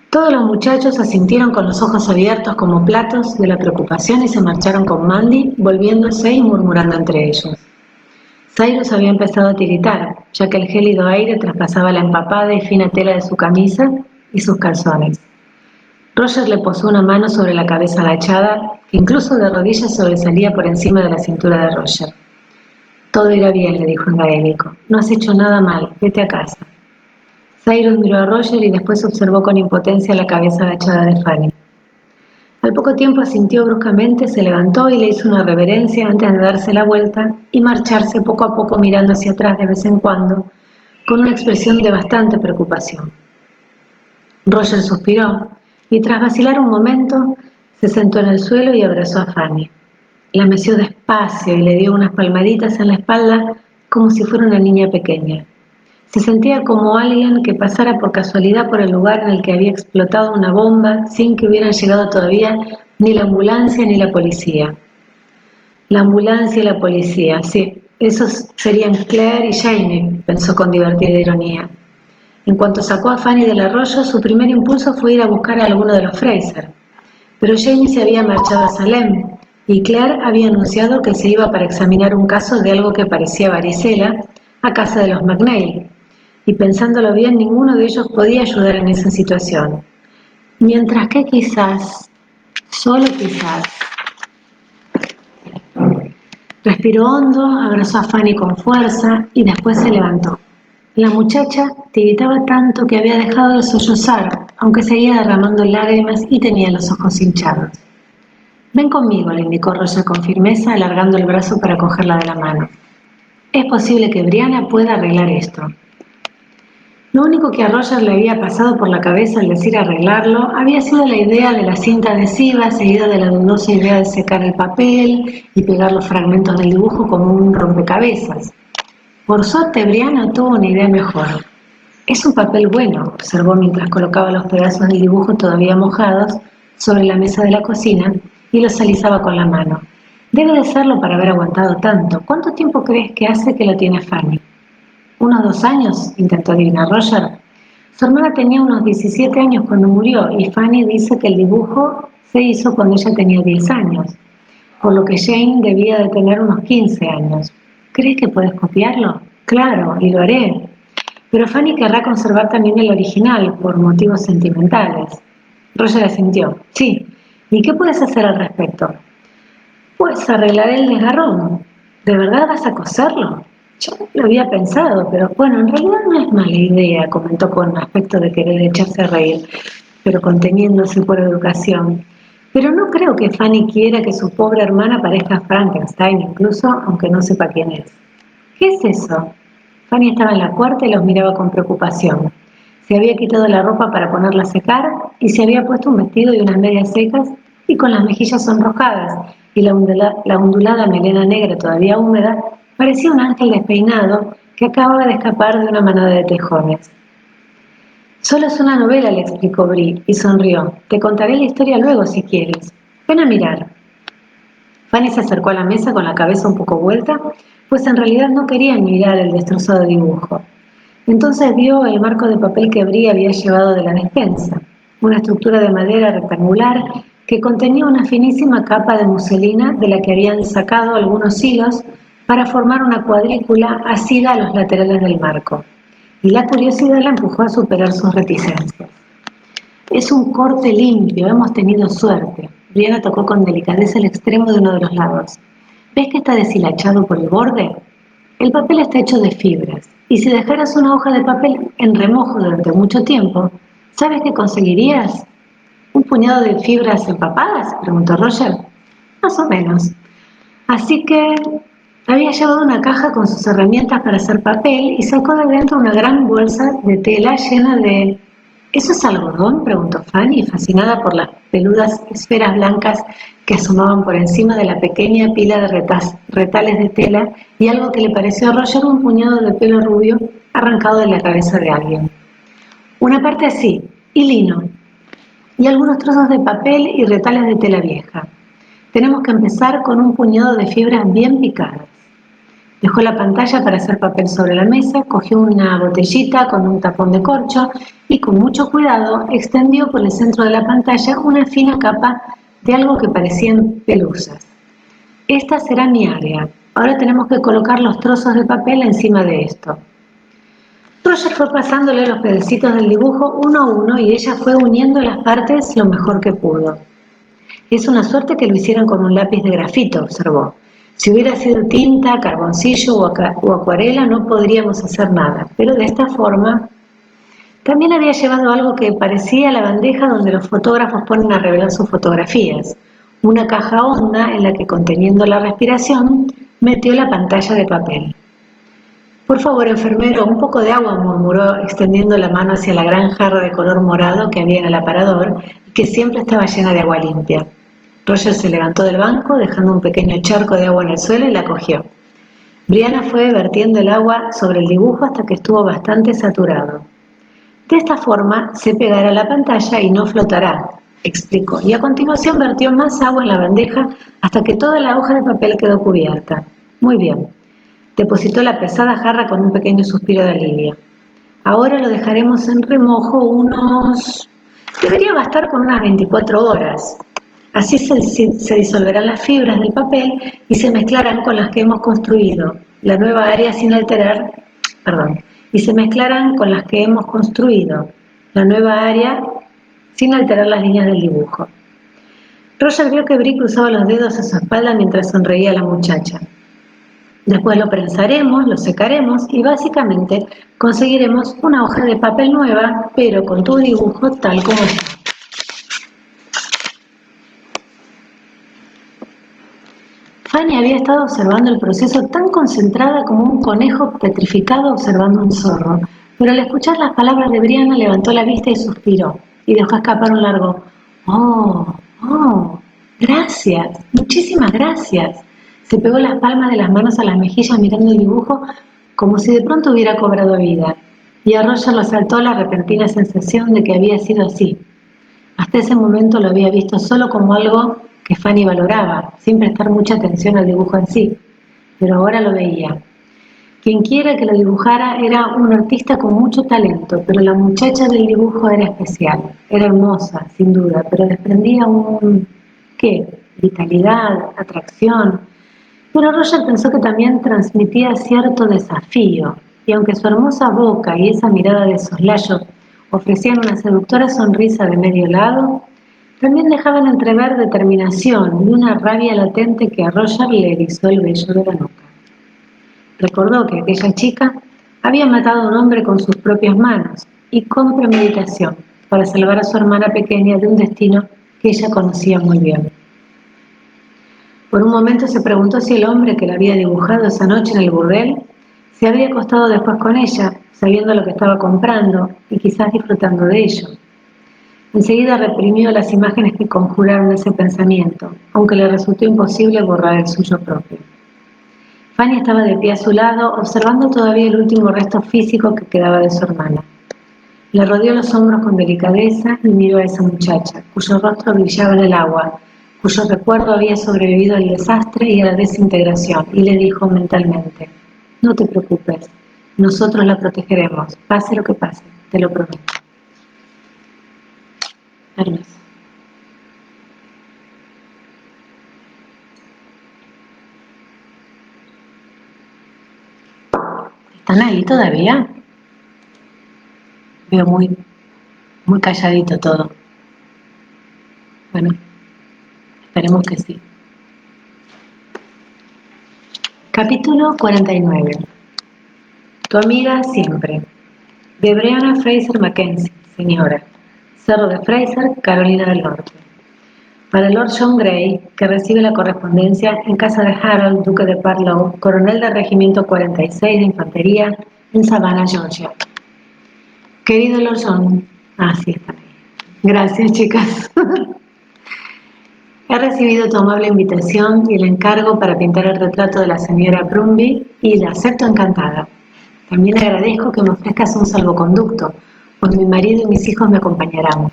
Todos los muchachos asintieron con los ojos abiertos como platos de la preocupación y se marcharon con Mandy, volviéndose y murmurando entre ellos. Cyrus había empezado a tiritar, ya que el gélido aire traspasaba la empapada y fina tela de su camisa y sus calzones. Roger le posó una mano sobre la cabeza agachada, que incluso de rodillas sobresalía por encima de la cintura de Roger. «Todo irá bien», le dijo en gaélico. «No has hecho nada mal, vete a casa». Cyrus miró a Roger y después observó con impotencia la cabeza agachada de Fanny. Al poco tiempo asintió bruscamente, se levantó y le hizo una reverencia antes de darse la vuelta y marcharse poco a poco mirando hacia atrás de vez en cuando, con una expresión de bastante preocupación. Roger suspiró y tras vacilar un momento se sentó en el suelo y abrazó a Fanny. La meció despacio y le dio unas palmaditas en la espalda como si fuera una niña pequeña. Se sentía como alguien que pasara por casualidad por el lugar en el que había explotado una bomba sin que hubieran llegado todavía ni la ambulancia ni la policía. La ambulancia y la policía, sí, esos serían Claire y Jamie, pensó con divertida ironía. En cuanto sacó a Fanny del arroyo, su primer impulso fue ir a buscar a alguno de los Fraser. Pero Jamie se había marchado a Salem y Claire había anunciado que se iba para examinar un caso de algo que parecía varicela a casa de los McNeil. Y pensándolo bien, ninguno de ellos podía ayudar en esa situación. Mientras que quizás, solo quizás, respiró hondo, abrazó a Fanny con fuerza y después se levantó. La muchacha tiritaba tanto que había dejado de sollozar, aunque seguía derramando lágrimas y tenía los ojos hinchados. «Ven conmigo», le indicó Roger con firmeza, alargando el brazo para cogerla de la mano. «Es posible que Brianna pueda arreglar esto». Lo único que a Roger le había pasado por la cabeza al decir arreglarlo había sido la idea de la cinta adhesiva, seguida de la dudosa idea de secar el papel y pegar los fragmentos del dibujo como un rompecabezas. Por suerte, Brianna tuvo una idea mejor. «Es un papel bueno», observó mientras colocaba los pedazos del dibujo todavía mojados sobre la mesa de la cocina y los alisaba con la mano. «Debe de serlo para haber aguantado tanto. ¿Cuánto tiempo crees que hace que lo tiene Fanny?» «¿Unos 2 años?», intentó adivinar Roger. Su hermana tenía unos 17 años cuando murió y Fanny dice que el dibujo se hizo cuando ella tenía 10 años, por lo que Jane debía de tener unos 15 años. «¿Crees que puedes copiarlo?» «Claro, y lo haré. Pero Fanny querrá conservar también el original por motivos sentimentales». Roger asintió. «Sí. ¿Y qué puedes hacer al respecto?» «Pues arreglaré el desgarrón». «¿De verdad vas a coserlo?» «Yo lo había pensado, pero bueno, en realidad no es mala idea», comentó con aspecto de querer echarse a reír, pero conteniéndose por educación. «Pero no creo que Fanny quiera que su pobre hermana parezca Frankenstein, incluso aunque no sepa quién es». «¿Qué es eso?» Fanny estaba en la puerta y los miraba con preocupación. Se había quitado la ropa para ponerla a secar y se había puesto un vestido y unas medias secas y con las mejillas sonrojadas y la ondulada melena negra todavía húmeda, parecía un ángel despeinado que acababa de escapar de una manada de tejones. Solo es una novela, le explicó Bri, y sonrió. Te contaré la historia luego si quieres. Ven a mirar. Fanny se acercó a la mesa con la cabeza un poco vuelta, pues en realidad no quería mirar el destrozado dibujo. Entonces vio el marco de papel que Bri había llevado de la despensa, una estructura de madera rectangular que contenía una finísima capa de muselina de la que habían sacado algunos hilos para formar una cuadrícula asida a los laterales del marco. Y la curiosidad la empujó a superar sus reticencias. Es un corte limpio, hemos tenido suerte. Briana tocó con delicadeza el extremo de uno de los lados. ¿Ves que está deshilachado por el borde? El papel está hecho de fibras, y si dejaras una hoja de papel en remojo durante mucho tiempo, ¿sabes qué conseguirías? ¿Un puñado de fibras empapadas?, preguntó Roger. Más o menos. Así que había llevado una caja con sus herramientas para hacer papel y sacó de dentro una gran bolsa de tela llena de... ¿Eso es algodón?, preguntó Fanny, fascinada por las peludas esferas blancas que asomaban por encima de la pequeña pila de retales de tela y algo que le pareció a Roger un puñado de pelo rubio arrancado de la cabeza de alguien. Una parte así, y lino, y algunos trozos de papel y retales de tela vieja. Tenemos que empezar con un puñado de fibras bien picadas. Dejó la pantalla para hacer papel sobre la mesa, cogió una botellita con un tapón de corcho y con mucho cuidado extendió por el centro de la pantalla una fina capa de algo que parecían pelusas. Esta será mi área. Ahora tenemos que colocar los trozos de papel encima de esto. Roger fue pasándole los pedacitos del dibujo uno a uno y ella fue uniendo las partes lo mejor que pudo. Es una suerte que lo hicieran con un lápiz de grafito, observó. Si hubiera sido tinta, carboncillo o acuarela no podríamos hacer nada, pero de esta forma... También había llevado algo que parecía la bandeja donde los fotógrafos ponen a revelar sus fotografías, una caja honda en la que, conteniendo la respiración, metió la pantalla de papel. Por favor, enfermero, un poco de agua, murmuró, extendiendo la mano hacia la gran jarra de color morado que había en el aparador y que siempre estaba llena de agua limpia. Roger se levantó del banco, dejando un pequeño charco de agua en el suelo y la cogió. Briana fue vertiendo el agua sobre el dibujo hasta que estuvo bastante saturado. De esta forma se pegará a la pantalla y no flotará, explicó, y a continuación vertió más agua en la bandeja hasta que toda la hoja de papel quedó cubierta. Muy bien. Depositó la pesada jarra con un pequeño suspiro de alivio. Ahora lo dejaremos en remojo debería bastar con unas 24 horas. Así se disolverán las fibras del papel y se mezclarán con las que hemos construido la nueva área sin alterar las líneas del dibujo. Roger vio que Bri cruzaba los dedos a su espalda mientras sonreía a la muchacha. Después lo prensaremos, lo secaremos y básicamente conseguiremos una hoja de papel nueva, pero con tu dibujo tal como está. Fanny había estado observando el proceso tan concentrada como un conejo petrificado observando un zorro, pero al escuchar las palabras de Briana levantó la vista y suspiró, y dejó escapar un largo «Oh, gracias, muchísimas gracias». Se pegó las palmas de las manos a las mejillas mirando el dibujo como si de pronto hubiera cobrado vida, y a Roger lo asaltó la repentina sensación de que había sido así. Hasta ese momento lo había visto solo como algo que Fanny valoraba, sin prestar mucha atención al dibujo en sí, pero ahora lo veía. Quien quiera que lo dibujara era un artista con mucho talento, pero la muchacha del dibujo era especial, era hermosa, sin duda, pero desprendía vitalidad, atracción. Pero Roger pensó que también transmitía cierto desafío, y aunque su hermosa boca y esa mirada de soslayo ofrecían una seductora sonrisa de medio lado, también dejaban entrever determinación y una rabia latente que a Roger le erizó el vello de la nuca. Recordó que aquella chica había matado a un hombre con sus propias manos y con premeditación para salvar a su hermana pequeña de un destino que ella conocía muy bien. Por un momento se preguntó si el hombre que la había dibujado esa noche en el burdel Se habría acostado después con ella, sabiendo lo que estaba comprando y quizás disfrutando de ello. Enseguida reprimió las imágenes que conjuraron ese pensamiento, aunque le resultó imposible borrar el suyo propio. Fanny estaba de pie a su lado, observando todavía el último resto físico que quedaba de su hermana. Le rodeó los hombros con delicadeza y miró a esa muchacha, cuyo rostro brillaba en el agua, cuyo recuerdo había sobrevivido al desastre y a la desintegración, y le dijo mentalmente: no te preocupes, nosotros la protegeremos, pase lo que pase, te lo prometo. Hermoso. ¿Están ahí todavía? Veo muy calladito todo. Bueno, esperemos que sí. Capítulo 49. Tu amiga siempre. De Breonna Fraser Mackenzie, señora. Cerro de Fraser, Carolina del Norte. Para Lord John Grey, que recibe la correspondencia en casa de Harold, duque de Parlow, coronel del regimiento 46 de infantería en Savannah, Georgia. Querido Lord John, sí está ahí. Gracias, chicas. He recibido tu amable invitación y el encargo para pintar el retrato de la señora Brumby y la acepto encantada. También agradezco que me ofrezcas un salvoconducto, pues mi marido y mis hijos me acompañarán.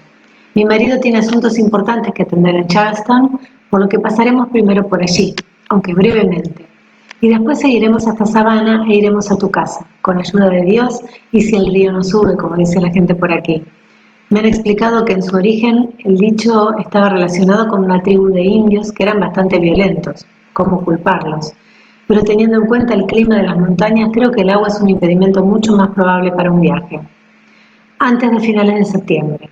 Mi marido tiene asuntos importantes que atender en Charleston, por lo que pasaremos primero por allí, aunque brevemente. Y después seguiremos hasta Savannah e iremos a tu casa, con ayuda de Dios y si el río no sube, como dice la gente por aquí. Me han explicado que en su origen el dicho estaba relacionado con una tribu de indios que eran bastante violentos. ¿Cómo culparlos? Pero teniendo en cuenta el clima de las montañas, creo que el agua es un impedimento mucho más probable para un viaje. Antes de finales de septiembre.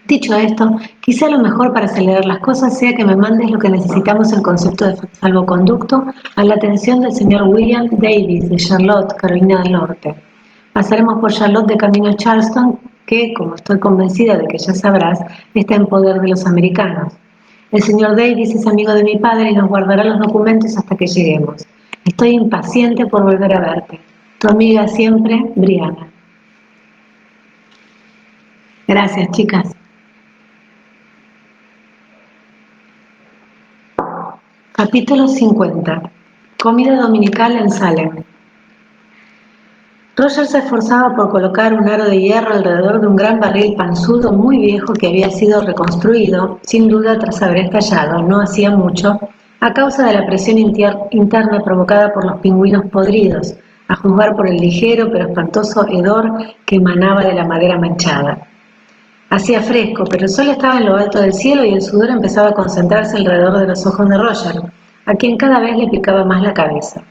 Dicho esto, quizá lo mejor para acelerar las cosas sea que me mandes lo que necesitamos en concepto de salvoconducto a la atención del señor William Davis de Charlotte, Carolina del Norte. Pasaremos por Charlotte de camino a Charleston, que, como estoy convencida de que ya sabrás, está en poder de los americanos. El señor Davis es amigo de mi padre y nos guardará los documentos hasta que lleguemos. Estoy impaciente por volver a verte. Tu amiga siempre, Brianna. Gracias, chicas. Capítulo 50. Comida dominical en Salem. Roger se esforzaba por colocar un aro de hierro alrededor de un gran barril panzudo muy viejo que había sido reconstruido, sin duda tras haber estallado, no hacía mucho, a causa de la presión interna provocada por los pingüinos podridos, a juzgar por el ligero pero espantoso hedor que emanaba de la madera manchada. Hacía fresco, pero el sol estaba en lo alto del cielo y el sudor empezaba a concentrarse alrededor de los ojos de Roger, a quien cada vez le picaba más la cabeza.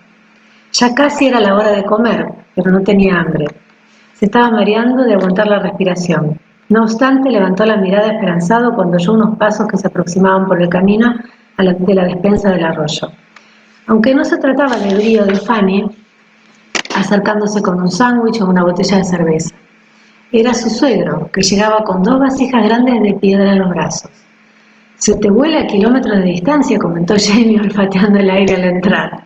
Ya casi era la hora de comer, pero no tenía hambre. Se estaba mareando de aguantar la respiración. No obstante, levantó la mirada esperanzado cuando oyó unos pasos que se aproximaban por el camino de la despensa del arroyo. Aunque no se trataba del brío de Fanny, acercándose con un sándwich o una botella de cerveza. Era su suegro, que llegaba con 2 vasijas grandes de piedra en los brazos. «Se te huele a kilómetros de distancia», comentó Jamie olfateando el aire al entrar.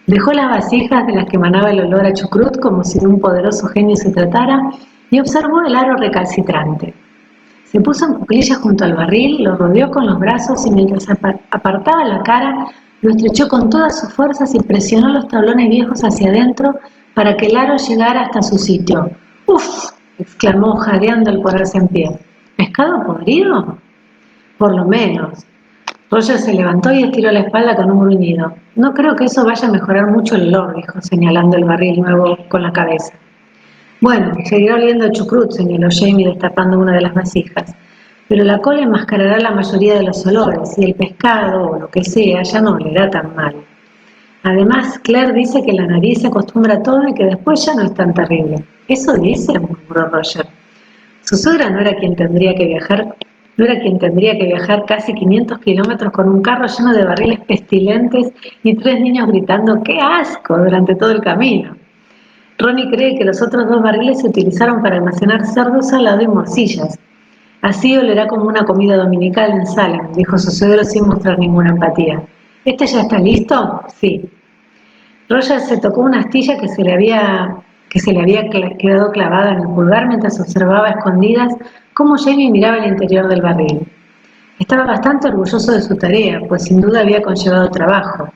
Dejó las vasijas de las que emanaba el olor a chucrut como si de un poderoso genio se tratara y observó el aro recalcitrante. Se puso en cuclillas junto al barril, lo rodeó con los brazos y mientras apartaba la cara, lo estrechó con todas sus fuerzas y presionó los tablones viejos hacia adentro para que el aro llegara hasta su sitio. «¡Uf!», exclamó jadeando al ponerse en pie. «¿Pescado podrido?». «Por lo menos». Roger se levantó y estiró la espalda con un gruñido. «No creo que eso vaya a mejorar mucho el olor», dijo, señalando el barril nuevo con la cabeza. «Bueno, seguirá oliendo a chucrut», señaló Jamie destapando una de las vasijas. «Pero la cola enmascarará la mayoría de los olores y el pescado o lo que sea ya no olerá tan mal. Además, Claire dice que la nariz se acostumbra a todo y que después ya no es tan terrible». «¿Eso dice?», murmuró Roger. Su suegra no era quien tendría que viajar casi 500 kilómetros con un carro lleno de barriles pestilentes y 3 niños gritando «¡qué asco!» durante todo el camino. Ronnie cree que los otros 2 barriles se utilizaron para almacenar cerdo salado y morcillas. «Así olerá como una comida dominical en Salem», dijo su suegro sin mostrar ninguna empatía. «¿Este ya está listo?». «Sí». Roger se tocó una astilla que se le había quedado clavada en el pulgar mientras observaba a escondidas cómo Jamie miraba el interior del barril. Estaba bastante orgulloso de su tarea, pues sin duda había conllevado trabajo.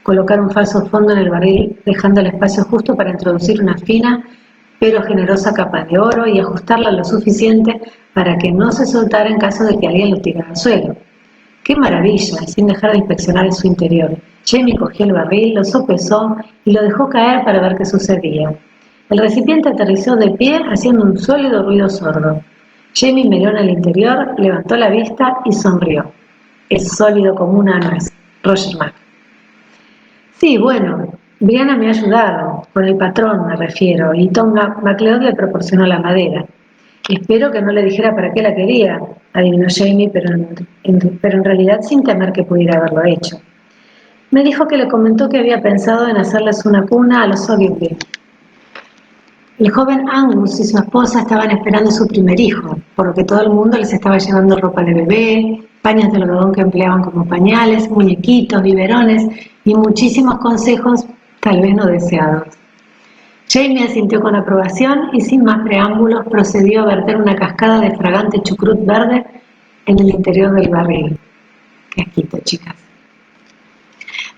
Colocar un falso fondo en el barril, dejando el espacio justo para introducir una fina pero generosa capa de oro y ajustarla lo suficiente para que no se soltara en caso de que alguien lo tirara al suelo. ¡Qué maravilla! Sin dejar de inspeccionar su interior, Jamie cogió el barril, lo sopesó y lo dejó caer para ver qué sucedía. El recipiente aterrizó de pie haciendo un sólido ruido sordo. Jamie miró en el interior, levantó la vista y sonrió. Es sólido como una nuez. Roger Mack. Sí, bueno, Brianna me ha ayudado, con el patrón me refiero, y Tom MacLeod le proporcionó la madera. Espero que no le dijera para qué la quería, adivinó Jamie, pero en realidad sin temer que pudiera haberlo hecho. Me dijo que le comentó que había pensado en hacerles una cuna a los Ogilvy. El joven Angus y su esposa estaban esperando su primer hijo, por lo que todo el mundo les estaba llevando ropa de bebé, paños de algodón que empleaban como pañales, muñequitos, biberones y muchísimos consejos tal vez no deseados. Jamie asintió con aprobación y sin más preámbulos procedió a verter una cascada de fragante chucrut verde en el interior del barril. Qué asquito, chicas.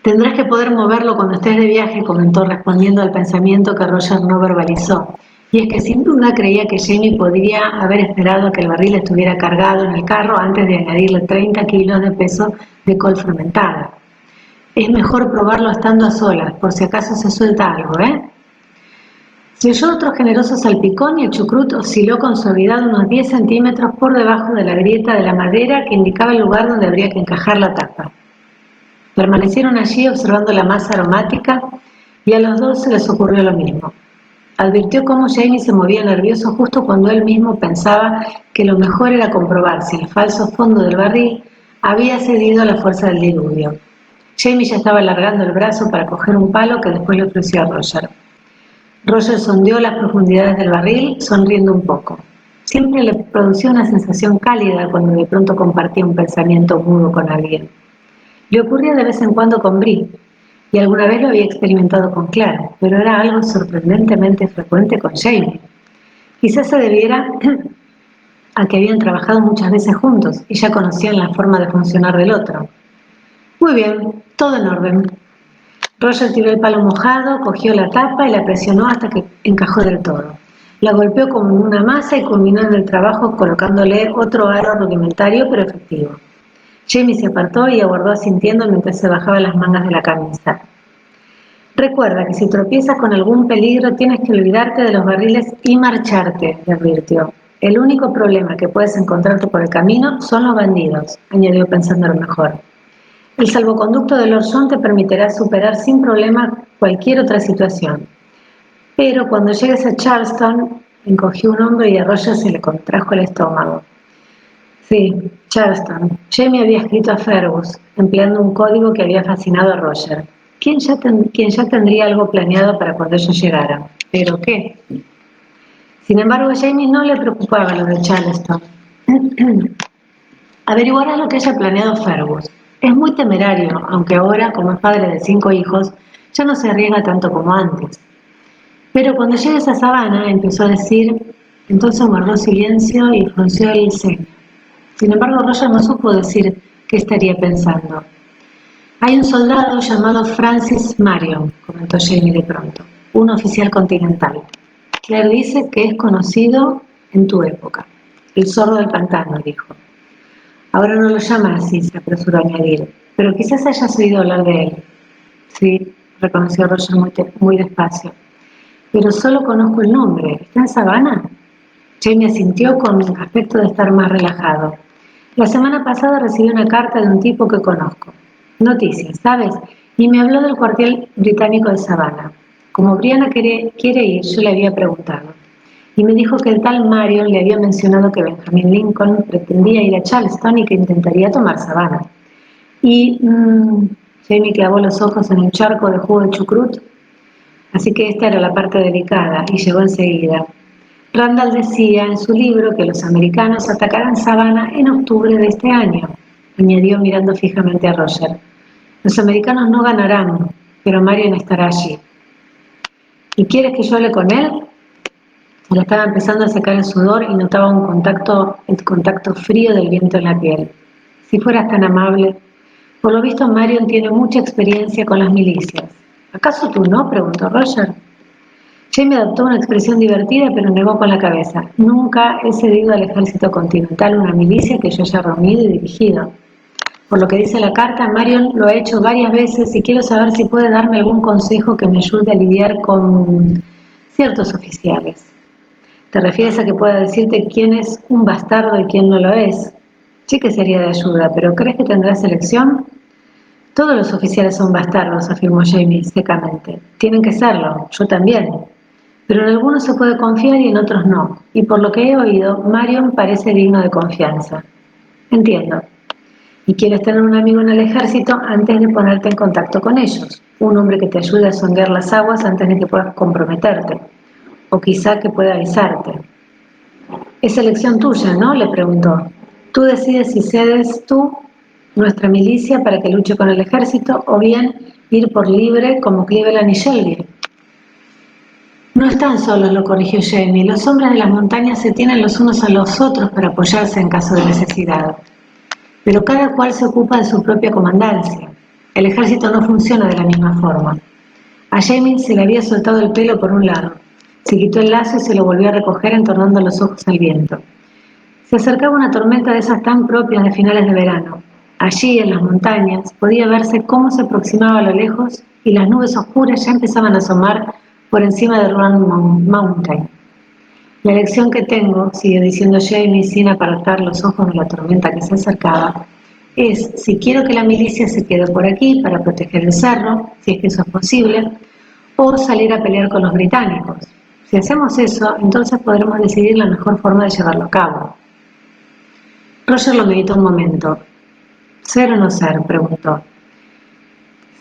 Tendrás que poder moverlo cuando estés de viaje, comentó respondiendo al pensamiento que Roger no verbalizó. Y es que sin duda creía que Jamie podría haber esperado a que el barril estuviera cargado en el carro antes de añadirle 30 kilos de peso de col fermentada. Es mejor probarlo estando a solas, por si acaso se suelta algo, ¿eh? Se oyó otro generoso salpicón y el chucrut osciló con suavidad unos 10 centímetros por debajo de la grieta de la madera que indicaba el lugar donde habría que encajar la tapa. Permanecieron allí observando la masa aromática y a los dos se les ocurrió lo mismo. Advirtió cómo Jamie se movía nervioso justo cuando él mismo pensaba que lo mejor era comprobar si el falso fondo del barril había cedido a la fuerza del diluvio. Jamie ya estaba alargando el brazo para coger un palo que después le ofreció a Roger. Roger sondeó las profundidades del barril, sonriendo un poco. Siempre le producía una sensación cálida cuando de pronto compartía un pensamiento mudo con alguien. Le ocurría de vez en cuando con Brie, y alguna vez lo había experimentado con Clara, pero era algo sorprendentemente frecuente con Jamie. Quizás se debiera a que habían trabajado muchas veces juntos y ya conocían la forma de funcionar del otro. Muy bien, todo en orden. Roger tiró el palo mojado, cogió la tapa y la presionó hasta que encajó del todo. La golpeó como una masa y culminó en el trabajo colocándole otro aro rudimentario pero efectivo. Jamie se apartó y aguardó asintiendo mientras se bajaba las mangas de la camisa. Recuerda que si tropiezas con algún peligro tienes que olvidarte de los barriles y marcharte, le advirtió. El único problema que puedes encontrarte por el camino son los bandidos, añadió pensándolo mejor. El salvoconducto de Lord John te permitirá superar sin problema cualquier otra situación. Pero cuando llegues a Charleston, encogió un hombro y a Roger se le contrajo el estómago. Sí, Charleston. Jamie había escrito a Fergus, empleando un código que había fascinado a Roger, quien ya tendría algo planeado para cuando ellos llegaran. ¿Pero qué? Sin embargo, a Jamie no le preocupaba lo de Charleston. Averiguará lo que haya planeado Fergus. Es muy temerario, aunque ahora, como es padre de 5 hijos, ya no se arriesga tanto como antes. Pero cuando llegues a Savannah, empezó a decir, entonces guardó silencio y frunció el ceño. Sin embargo, Roger no supo decir qué estaría pensando. Hay un soldado llamado Francis Marion, comentó Jamie de pronto, un oficial continental. Claire dice que es conocido en tu época. El zorro del pantano, dijo. Ahora no lo llama así, se apresuró a añadir, pero quizás hayas oído hablar de él. Sí, reconoció Roger muy despacio. Pero solo conozco el nombre. ¿Está en Savannah? Jamie asintió con aspecto de estar más relajado. La semana pasada recibí una carta de un tipo que conozco. Noticias, ¿sabes? Y me habló del cuartel británico de Savannah. Como Brianna quiere ir, yo le había preguntado. Y me dijo que el tal Marion le había mencionado que Benjamin Lincoln pretendía ir a Charleston y que intentaría tomar Savannah. Y Jamie clavó los ojos en un charco de jugo de chucrut. Así que esta era la parte delicada y llegó enseguida. Randall decía en su libro que los americanos atacarán Savannah en octubre de este año, añadió mirando fijamente a Roger. Los americanos no ganarán, pero Marion estará allí. ¿Y quieres que yo hable con él? Le estaba empezando a secar el sudor y notaba el contacto frío del viento en la piel. Si fueras tan amable. Por lo visto Marion tiene mucha experiencia con las milicias. ¿Acaso tú no?, preguntó Roger. Jamie adoptó una expresión divertida, pero negó con la cabeza. Nunca he cedido al ejército continental una milicia que yo haya reunido y dirigido. Por lo que dice la carta, Marion lo ha hecho varias veces y quiero saber si puede darme algún consejo que me ayude a lidiar con ciertos oficiales. ¿Te refieres a que pueda decirte quién es un bastardo y quién no lo es? Sí que sería de ayuda, pero ¿crees que tendrás elección? Todos los oficiales son bastardos, afirmó Jamie secamente. Tienen que serlo, yo también. Pero en algunos se puede confiar y en otros no. Y por lo que he oído, Marion parece digno de confianza. Entiendo. Y quieres tener un amigo en el ejército antes de ponerte en contacto con ellos. Un hombre que te ayude a sondear las aguas antes de que puedas comprometerte. O quizá que pueda avisarte. Es elección tuya, ¿no?, le preguntó. Tú decides si cedes tú nuestra milicia para que luche con el ejército o bien ir por libre como Cleveland y Shelby. No están solos, lo corrigió Jamie. Los hombres de las montañas se tienen los unos a los otros para apoyarse en caso de necesidad. Pero cada cual se ocupa de su propia comandancia. El ejército no funciona de la misma forma. A Jamie se le había soltado el pelo por un lado. Se quitó el lazo y se lo volvió a recoger entornando los ojos al viento. Se acercaba una tormenta de esas tan propias de finales de verano. Allí, en las montañas, podía verse cómo se aproximaba a lo lejos y las nubes oscuras ya empezaban a asomar por encima de Round Mountain. La elección que tengo, siguió diciendo Jamie sin apartar los ojos de la tormenta que se acercaba, es si quiero que la milicia se quede por aquí para proteger el cerro, si es que eso es posible, o salir a pelear con los británicos. Si hacemos eso, entonces podremos decidir la mejor forma de llevarlo a cabo. Roger lo meditó un momento. ¿Ser o no ser?, preguntó.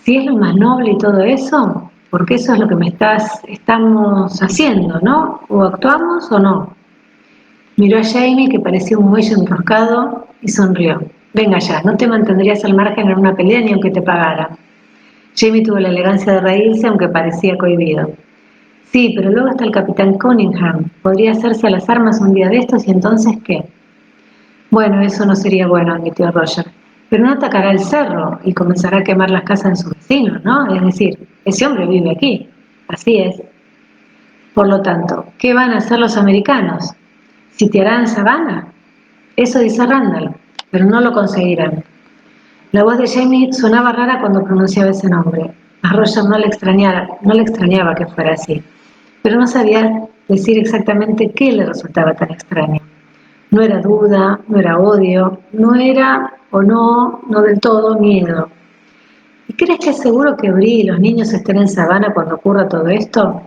Si es lo más noble y todo eso, porque eso es lo que estamos haciendo, ¿no? O actuamos o no. Miró a Jamie, que parecía un muelle enroscado, y sonrió. Venga ya, no te mantendrías al margen en una pelea ni aunque te pagaran. Jamie tuvo la elegancia de reírse, aunque parecía cohibido. Sí, pero luego está el capitán Cunningham. Podría hacerse a las armas un día de estos y entonces, ¿qué? Bueno, eso no sería bueno, admitió Roger. Pero no atacará el cerro y comenzará a quemar las casas de sus vecinos, ¿no? Es decir, ese hombre vive aquí. Así es. Por lo tanto, ¿qué van a hacer los americanos? ¿Sitiarán Savannah? Eso dice Randall, pero no lo conseguirán. La voz de Jamie sonaba rara cuando pronunciaba ese nombre. A Roger no le extrañaba que fuera así, pero no sabía decir exactamente qué le resultaba tan extraño. No era duda, no era odio, no era o no del todo miedo. ¿Y crees que es seguro que Bree y los niños estén en Savannah cuando ocurra todo esto?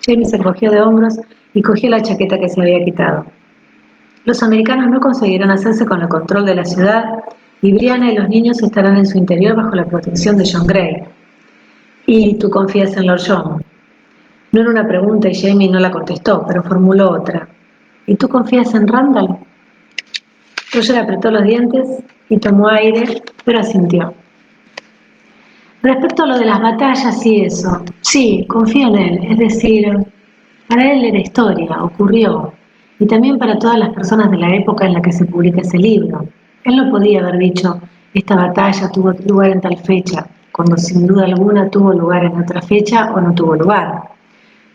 Jamie se encogió de hombros y cogió la chaqueta que se había quitado. Los americanos no conseguirán hacerse con el control de la ciudad y Brianna y los niños estarán en su interior bajo la protección de John Gray. ¿Y tú confías en Lord John? No era una pregunta y Jamie no la contestó, pero formuló otra. ¿Y tú confías en Randall? Roger apretó los dientes y tomó aire, pero asintió. Respecto a lo de las batallas y eso, sí, confío en él, es decir, para él era historia, ocurrió, y también para todas las personas de la época en la que se publica ese libro. Él no podía haber dicho, esta batalla tuvo lugar en tal fecha, cuando sin duda alguna tuvo lugar en otra fecha o no tuvo lugar,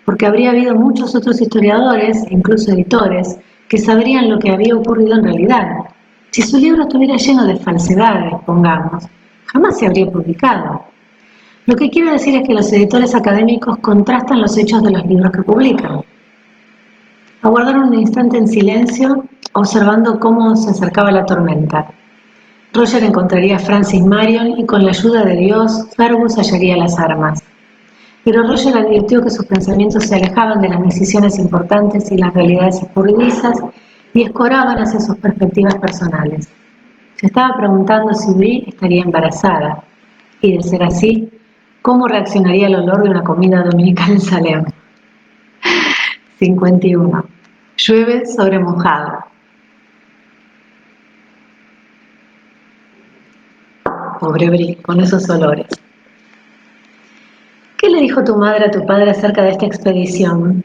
porque habría habido muchos otros historiadores, e incluso editores, que sabrían lo que había ocurrido en realidad. Si su libro estuviera lleno de falsedades, pongamos, jamás se habría publicado. Lo que quiero decir es que los editores académicos contrastan los hechos de los libros que publican. Aguardaron un instante en silencio, observando cómo se acercaba la tormenta. Roger encontraría a Francis Marion y con la ayuda de Dios, Fergus hallaría las armas. Pero Roger advirtió que sus pensamientos se alejaban de las decisiones importantes y las realidades escurridizas y escoraban hacia sus perspectivas personales. Se estaba preguntando si Bree estaría embarazada, y de ser así, ¿cómo reaccionaría el olor de una comida dominical en Salem? 51. Llueve sobre mojado. Pobre Bree, con esos olores. le dijo tu madre a tu padre acerca de esta expedición?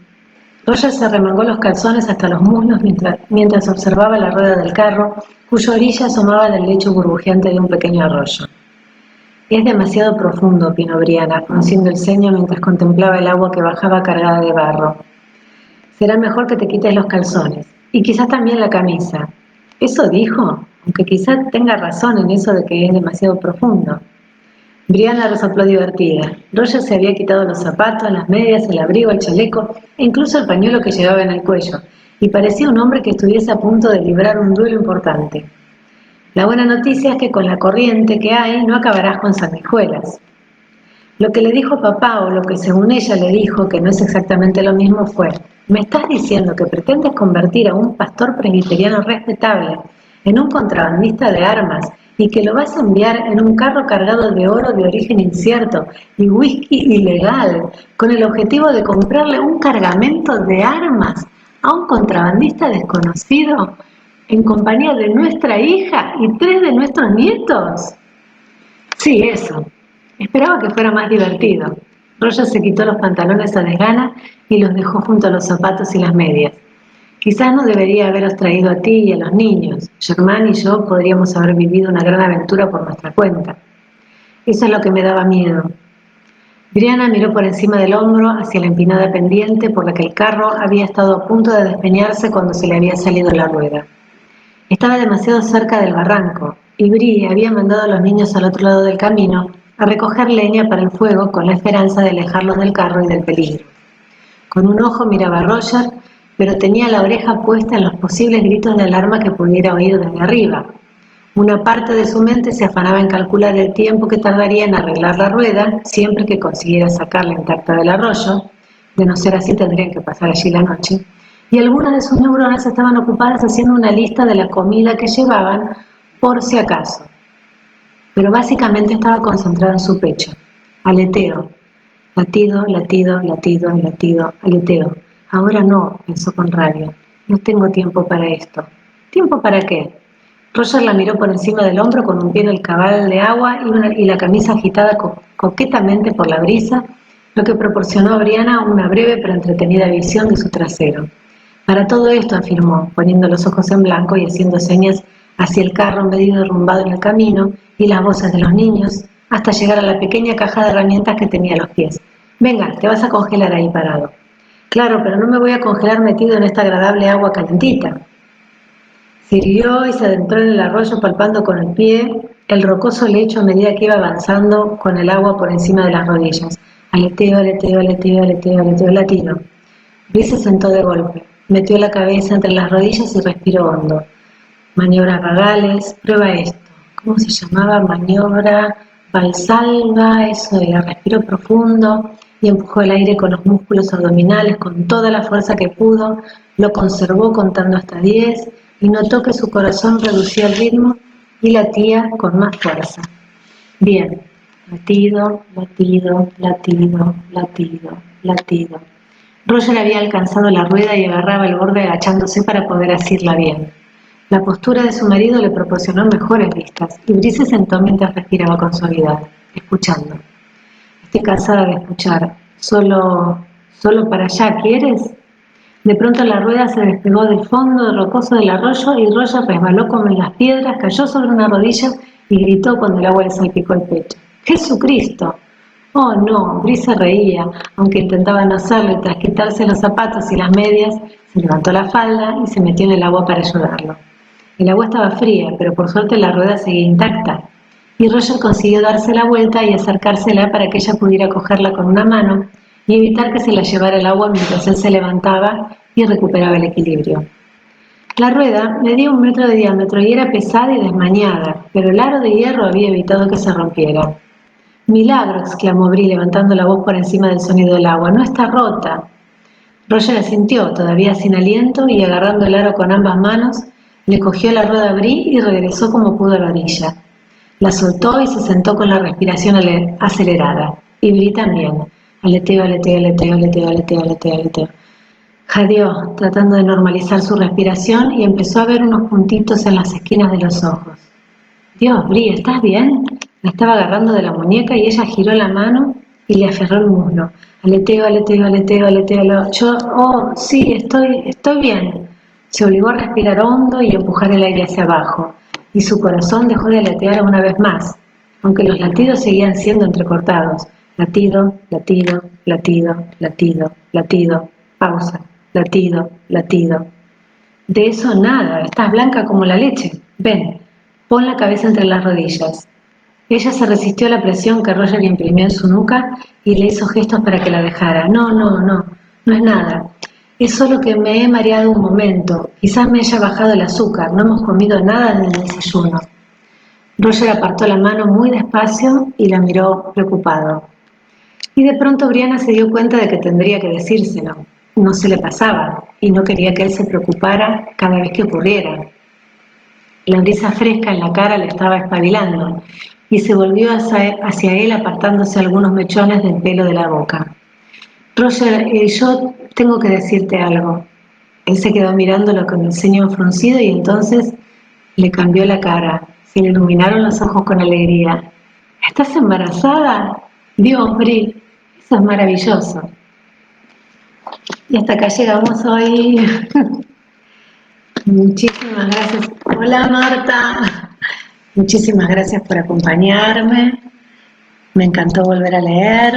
Roger se remangó los calzones hasta los muslos mientras observaba la rueda del carro, cuya orilla asomaba del lecho burbujeante de un pequeño arroyo. Es demasiado profundo, opinó Brianna, frunciendo el ceño mientras contemplaba el agua que bajaba cargada de barro. Será mejor que te quites los calzones, y quizás también la camisa. ¿Eso dijo? Aunque quizás tenga razón en eso de que es demasiado profundo. Brianna resopló divertida. Roger se había quitado los zapatos, las medias, el abrigo, el chaleco e incluso el pañuelo que llevaba en el cuello, y parecía un hombre que estuviese a punto de librar un duelo importante. La buena noticia es que con la corriente que hay no acabarás con sanguijuelas. Lo que le dijo papá, o lo que según ella le dijo, que no es exactamente lo mismo, fue: ¿me estás diciendo que pretendes convertir a un pastor presbiteriano respetable en un contrabandista de armas y que lo vas a enviar en un carro cargado de oro de origen incierto y whisky ilegal con el objetivo de comprarle un cargamento de armas a un contrabandista desconocido en compañía de nuestra hija y 3 de nuestros nietos? Sí, eso. Esperaba que fuera más divertido. Roger se quitó los pantalones a desgana y los dejó junto a los zapatos y las medias. Quizás no debería haberos traído a ti y a los niños. Germán y yo podríamos haber vivido una gran aventura por nuestra cuenta. Eso es lo que me daba miedo. Brianna miró por encima del hombro hacia la empinada pendiente por la que el carro había estado a punto de despeñarse cuando se le había salido la rueda. Estaba demasiado cerca del barranco, y Bri había mandado a los niños al otro lado del camino a recoger leña para el fuego con la esperanza de alejarlos del carro y del peligro. Con un ojo miraba a Roger, pero tenía la oreja puesta en los posibles gritos de alarma que pudiera oír desde arriba. Una parte de su mente se afanaba en calcular el tiempo que tardaría en arreglar la rueda, siempre que consiguiera sacarla intacta del arroyo, de no ser así tendrían que pasar allí la noche, y algunas de sus neuronas estaban ocupadas haciendo una lista de la comida que llevaban, por si acaso. Pero básicamente estaba concentrado en su pecho. Aleteo. Latido, latido, latido, latido, aleteo. Ahora no, pensó con rabia. No tengo tiempo para esto. ¿Tiempo para qué? Roger la miró por encima del hombro con un pie en el cabal de agua y la camisa agitada coquetamente por la brisa, lo que proporcionó a Brianna una breve pero entretenida visión de su trasero. Para todo esto, afirmó, poniendo los ojos en blanco y haciendo señas hacia el carro medio derrumbado en el camino y las voces de los niños, hasta llegar a la pequeña caja de herramientas que tenía a los pies. Venga, te vas a congelar ahí parado. Claro, pero no me voy a congelar metido en esta agradable agua calentita. Se irguió y se adentró en el arroyo palpando con el pie el rocoso lecho a medida que iba avanzando con el agua por encima de las rodillas. Aleteo, aleteo, aleteo, aleteo, aleteo, latido. Bri se sentó de golpe, metió la cabeza entre las rodillas y respiró hondo. Maniobras vagales, prueba esto. ¿Cómo se llamaba? Maniobra Valsalva, eso era. Respiró profundo y empujó el aire con los músculos abdominales con toda la fuerza que pudo, lo conservó contando hasta 10 y notó que su corazón reducía el ritmo y latía con más fuerza. Bien, latido, latido, latido, latido, latido. Roger había alcanzado la rueda y agarraba el borde agachándose para poder asirla bien. La postura de su marido le proporcionó mejores vistas y Bri se sentó mientras respiraba con suavidad, escuchando. Estoy cansada de escuchar. ¿Solo para allá quieres? De pronto la rueda se despegó del fondo rocoso del arroyo y Roger resbaló como en las piedras, cayó sobre una rodilla y gritó cuando el agua le salpicó el pecho. ¡Jesucristo! Oh no, Bri se reía, aunque intentaba no hacerlo y tras quitarse los zapatos y las medias, se levantó la falda y se metió en el agua para ayudarlo. El agua estaba fría, pero por suerte la rueda seguía intacta, y Roger consiguió darse la vuelta y acercársela para que ella pudiera cogerla con una mano y evitar que se la llevara el agua mientras él se levantaba y recuperaba el equilibrio. La rueda medía 1 metro de diámetro y era pesada y desmañada, pero el aro de hierro había evitado que se rompiera. «¡Milagro!», exclamó Bri levantando la voz por encima del sonido del agua. «¡No está rota!». Roger asintió, todavía sin aliento, y agarrando el aro con ambas manos, le cogió la rueda a Bri y regresó como pudo a la orilla. La soltó y se sentó con la respiración acelerada. Y Bri también. Aleteo, aleteo, aleteo, aleteo, aleteo, aleteo, aleteo. Jadeó, tratando de normalizar su respiración, y empezó a ver unos puntitos en las esquinas de los ojos. «Dios, Bri, ¿estás bien?». La estaba agarrando de la muñeca y ella giró la mano y le aferró el muslo. Aleteo, aleteo, aleteo, aleteo. Yo, oh, sí, estoy bien. Se obligó a respirar hondo y empujar el aire hacia abajo, y su corazón dejó de aletear una vez más, aunque los latidos seguían siendo entrecortados. Latido, latido, latido, latido, latido, pausa, latido, latido. De eso nada, estás blanca como la leche. Ven, pon la cabeza entre las rodillas. Ella se resistió a la presión que Roger imprimió en su nuca y le hizo gestos para que la dejara. No, no, no, no es nada. Es solo que me he mareado un momento. Quizás me haya bajado el azúcar. No hemos comido nada en el desayuno. Roger apartó la mano muy despacio y la miró preocupado. Y de pronto Brianna se dio cuenta de que tendría que decírselo. No se le pasaba y no quería que él se preocupara cada vez que ocurriera. La brisa fresca en la cara le estaba espabilando y se volvió hacia él apartándose algunos mechones del pelo de la boca. Roger, yo tengo que decirte algo. Él se quedó mirándolo con el ceño fruncido y entonces le cambió la cara. Se le iluminaron los ojos con alegría. ¿Estás embarazada? Dios, Bri, eso es maravilloso. Y hasta acá llegamos hoy. Muchísimas gracias. Hola Marta. Muchísimas gracias por acompañarme. Me encantó volver a leer.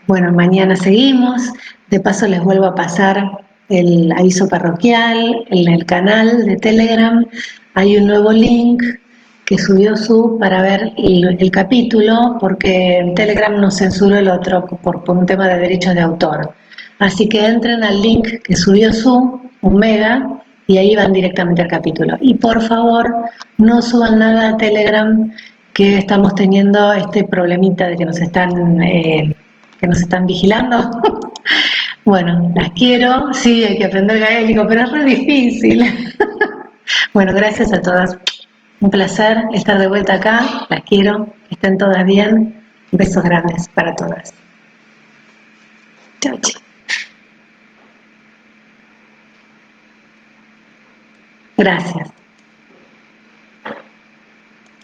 Bueno, mañana seguimos. De paso les vuelvo a pasar el aviso parroquial. En el canal de Telegram hay un nuevo link que subió Su para ver el capítulo, porque en Telegram no censuró el otro por un tema de derechos de autor. Así que entren al link que subió Su, un mega, y ahí van directamente al capítulo. Y por favor, no suban nada a Telegram, que estamos teniendo este problemita de que nos están vigilando. Bueno, las quiero, sí, hay que aprender gaélico, pero es re difícil. Bueno, gracias a todas. Un placer estar de vuelta acá, las quiero, que estén todas bien. Besos grandes para todas. Chao, chao. Gracias.